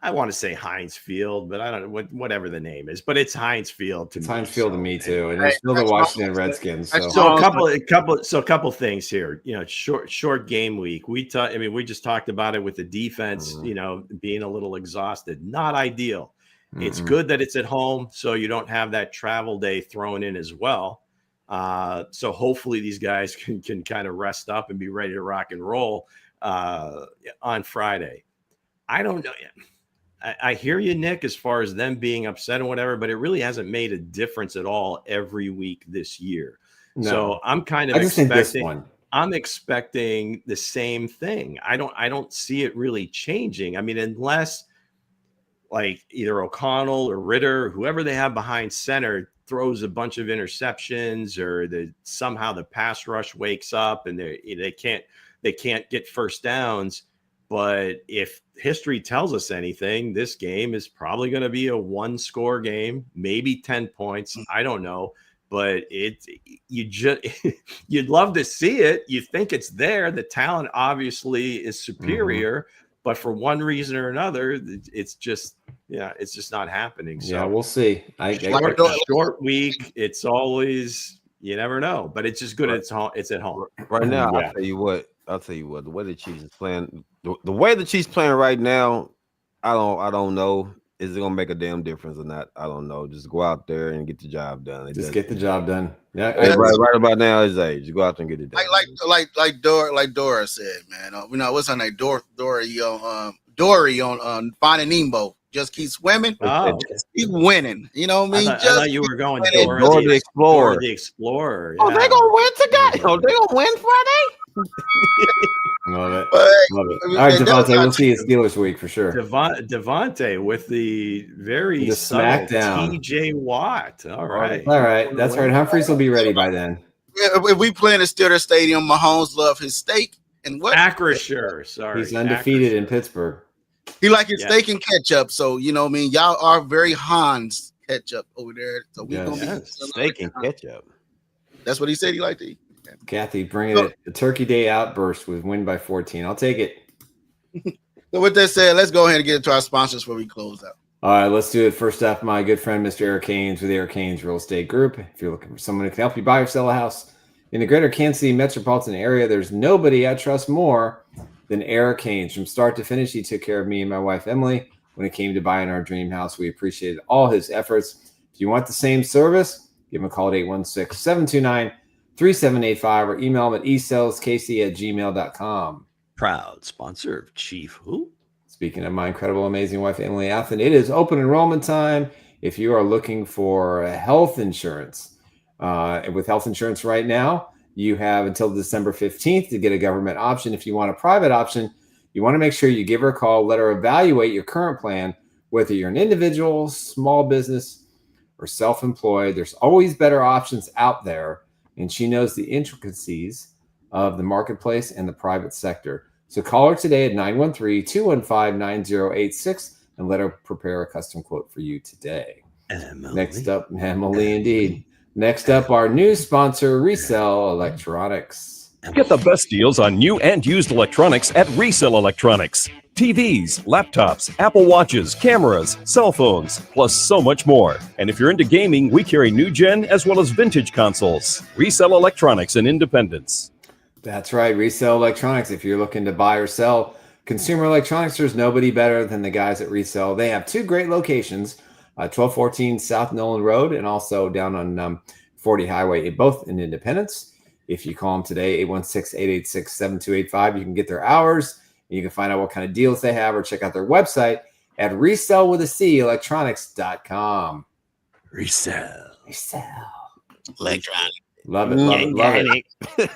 S5: I want to say Heinz Field, but I don't know whatever the name is, but it's Heinz Field to me.
S4: Heinz Field to me too, and it's still the Washington Redskins.
S5: So a couple things here. Short game week. We just talked about it with the defense. Being a little exhausted, not ideal. Mm-hmm. It's good that it's at home, so you don't have that travel day thrown in as well. So hopefully these guys can kind of rest up and be ready to rock and roll on Friday. I don't know. I hear you, Nick, as far as them being upset and whatever, but it really hasn't made a difference at all every week this year. No. So I'm kind of expecting the same thing. I don't see it really changing. I mean, unless like either O'Connell or Ritter, or whoever they have behind center, throws a bunch of interceptions, or somehow the pass rush wakes up and they can't get first downs. But if history tells us anything, this game is probably going to be a 1-score game, maybe 10 points. I don't know, but you'd love to see it. You think it's there. The talent obviously is superior, but for one reason or another, it's just not happening. So
S4: yeah, we'll see.
S5: Short week. It's always, you never know, but it's just good. It's at home
S2: right now. I'll tell you what. The way the Chiefs is playing, the way the Chiefs playing right now, I don't know. Is it gonna make a damn difference or not? I don't know. Just go out there and get the job done.
S4: Get the job done. Yeah,
S2: right about now is just go out there and get it done.
S7: Like Dora said, man. What's her name? Dory on Finding Nemo. Just keep swimming. Just keep winning. You know what I mean?
S5: I thought you were going
S2: Dora the Explorer.
S5: Dora the Explorer.
S2: Yeah. Oh, they gonna win today. Oh, they gonna win Friday.
S4: Love it. All right, Devontae, we'll see you Steelers week for sure.
S5: Devontae with the very
S4: smackdown
S5: TJ Watt. All right.
S4: That's right. Humphreys will be ready by then.
S7: If we play in the Steelers Stadium, Mahomes love his steak and what?
S5: Acrisure. Sorry,
S4: he's undefeated in Pittsburgh.
S7: He like his steak and ketchup. So you know what I mean. Y'all are very Hans ketchup over there. So we gonna be
S5: steak and ketchup.
S7: That's what he said he liked to eat.
S4: Kathy, bringing it a Turkey Day outburst with win by 14. I'll take it.
S7: So with that said, let's go ahead and get into our sponsors before we close out.
S4: All right, let's do it. First up, my good friend, Mr. Eric Haynes with Eric Haynes Real Estate Group. If you're looking for someone who can help you buy or sell a house in the greater Kansas City metropolitan area, there's nobody I trust more than Eric Haynes. From start to finish, he took care of me and my wife, Emily, when it came to buying our dream house. We appreciated all his efforts. If you want the same service, give him a call at 816-729-3785 or email him at esaleskc@gmail.com.
S5: Proud sponsor of Chief Who?
S4: Speaking of my incredible, amazing wife, Emily Athan, it is open enrollment time. If you are looking for health insurance, with health insurance right now, you have until December 15th to get a government option. If you want a private option, you want to make sure you give her a call, let her evaluate your current plan, whether you're an individual, small business, or self-employed. There's always better options out there, and she knows the intricacies of the marketplace and the private sector. So call her today at 913-215-9086 and let her prepare a custom quote for you today.
S5: Emily.
S4: Next up, Emily, indeed. Next up, our new sponsor, Resell Electronics.
S6: Get the best deals on new and used electronics at Resell Electronics. TVs, laptops, Apple Watches, cameras, cell phones, plus so much more. And if you're into gaming, we carry new gen as well as vintage consoles. Resell Electronics in Independence.
S4: That's right, Resell Electronics. If you're looking to buy or sell consumer electronics, there's nobody better than the guys at Resell. They have two great locations, 1214 South Nolan Road and also down on 40 Highway, both in Independence. If you call them today, 816-886-7285, you can get their hours, and you can find out what kind of deals they have or check out their website at resellwithacelectronics.com.
S5: Resell.
S7: Electronic.
S4: Love it, love it, love it.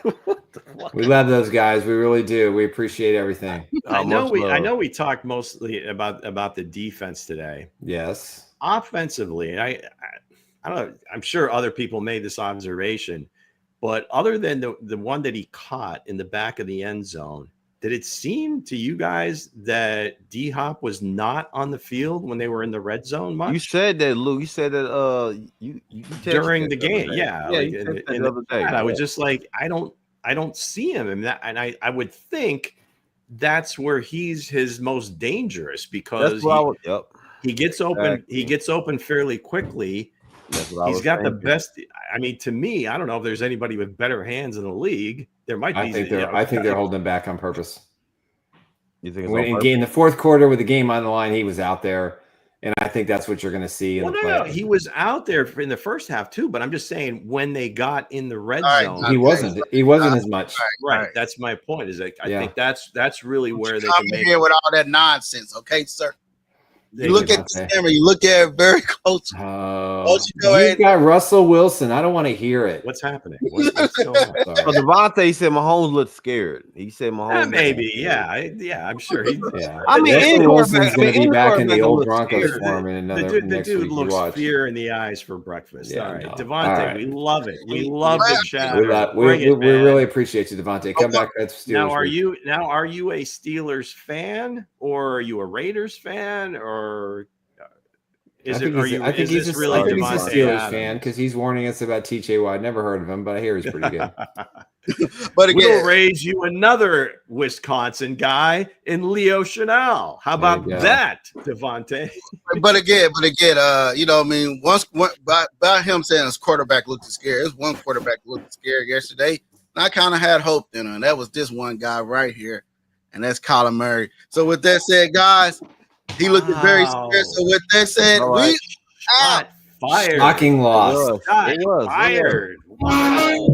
S4: We love those guys. We really do. We appreciate everything.
S5: I know we talked mostly about the defense today.
S4: Yes.
S5: Offensively, I don't know. I'm sure other people made this observation, but other than the one that he caught in the back of the end zone, did it seem to you guys that D-Hop was not on the field when they were in the red zone much?
S2: You said that, Lou. You said that you
S5: during the game.
S2: Yeah,
S5: like
S2: you
S5: in
S2: the other day.
S5: I was just like, I don't see him, and I would think that's where he's his most dangerous because he gets open. Exactly. He gets open fairly quickly. He's got the best. I mean, to me, I don't know if there's anybody with better hands in the league. There might be.
S4: I think they're holding him back on purpose.
S2: You think
S4: in the fourth quarter with the game on the line, he was out there, and I think that's what you're going to see.
S5: No, he was out there in the first half too. But I'm just saying when they got in the red zone,
S4: he wasn't. He wasn't as much.
S5: Right. That's my point. Is that I think that's really where they can make
S7: here with all that nonsense. Okay, sir. You look at the camera. You look at it very close.
S4: You got Russell Wilson. I don't want to hear it.
S5: What's happening? What's going on?
S2: Devontae said Mahomes looked scared. He said Mahomes.
S5: Maybe, yeah, I'm sure.
S2: I mean,
S4: Wilson's going to be back in the old Broncos form in another
S5: the dude looks fear in the eyes for breakfast.
S4: Yeah,
S5: all right, Devontae, we love it. We love the chat.
S4: We really appreciate you, Devontae. Come back.
S5: Now, are you a Steelers fan or are you a Raiders fan or? I think he's a
S4: Steelers fan because he's warning us about TJ Watt. Never heard of him, but I hear he's pretty good.
S7: But again,
S5: we'll raise you another Wisconsin guy in Leo Chanel. How about that, Devontae?
S7: But again, you know, I mean, by him saying his quarterback looked scared, there's one quarterback looked scared yesterday, and I kind of had hope in him. That was this one guy right here, and that's Kyler Murray. So with that said, guys. He looked very scared. So with that said, we out.
S5: Fired.
S4: Shocking loss.
S5: It was fired. Wow.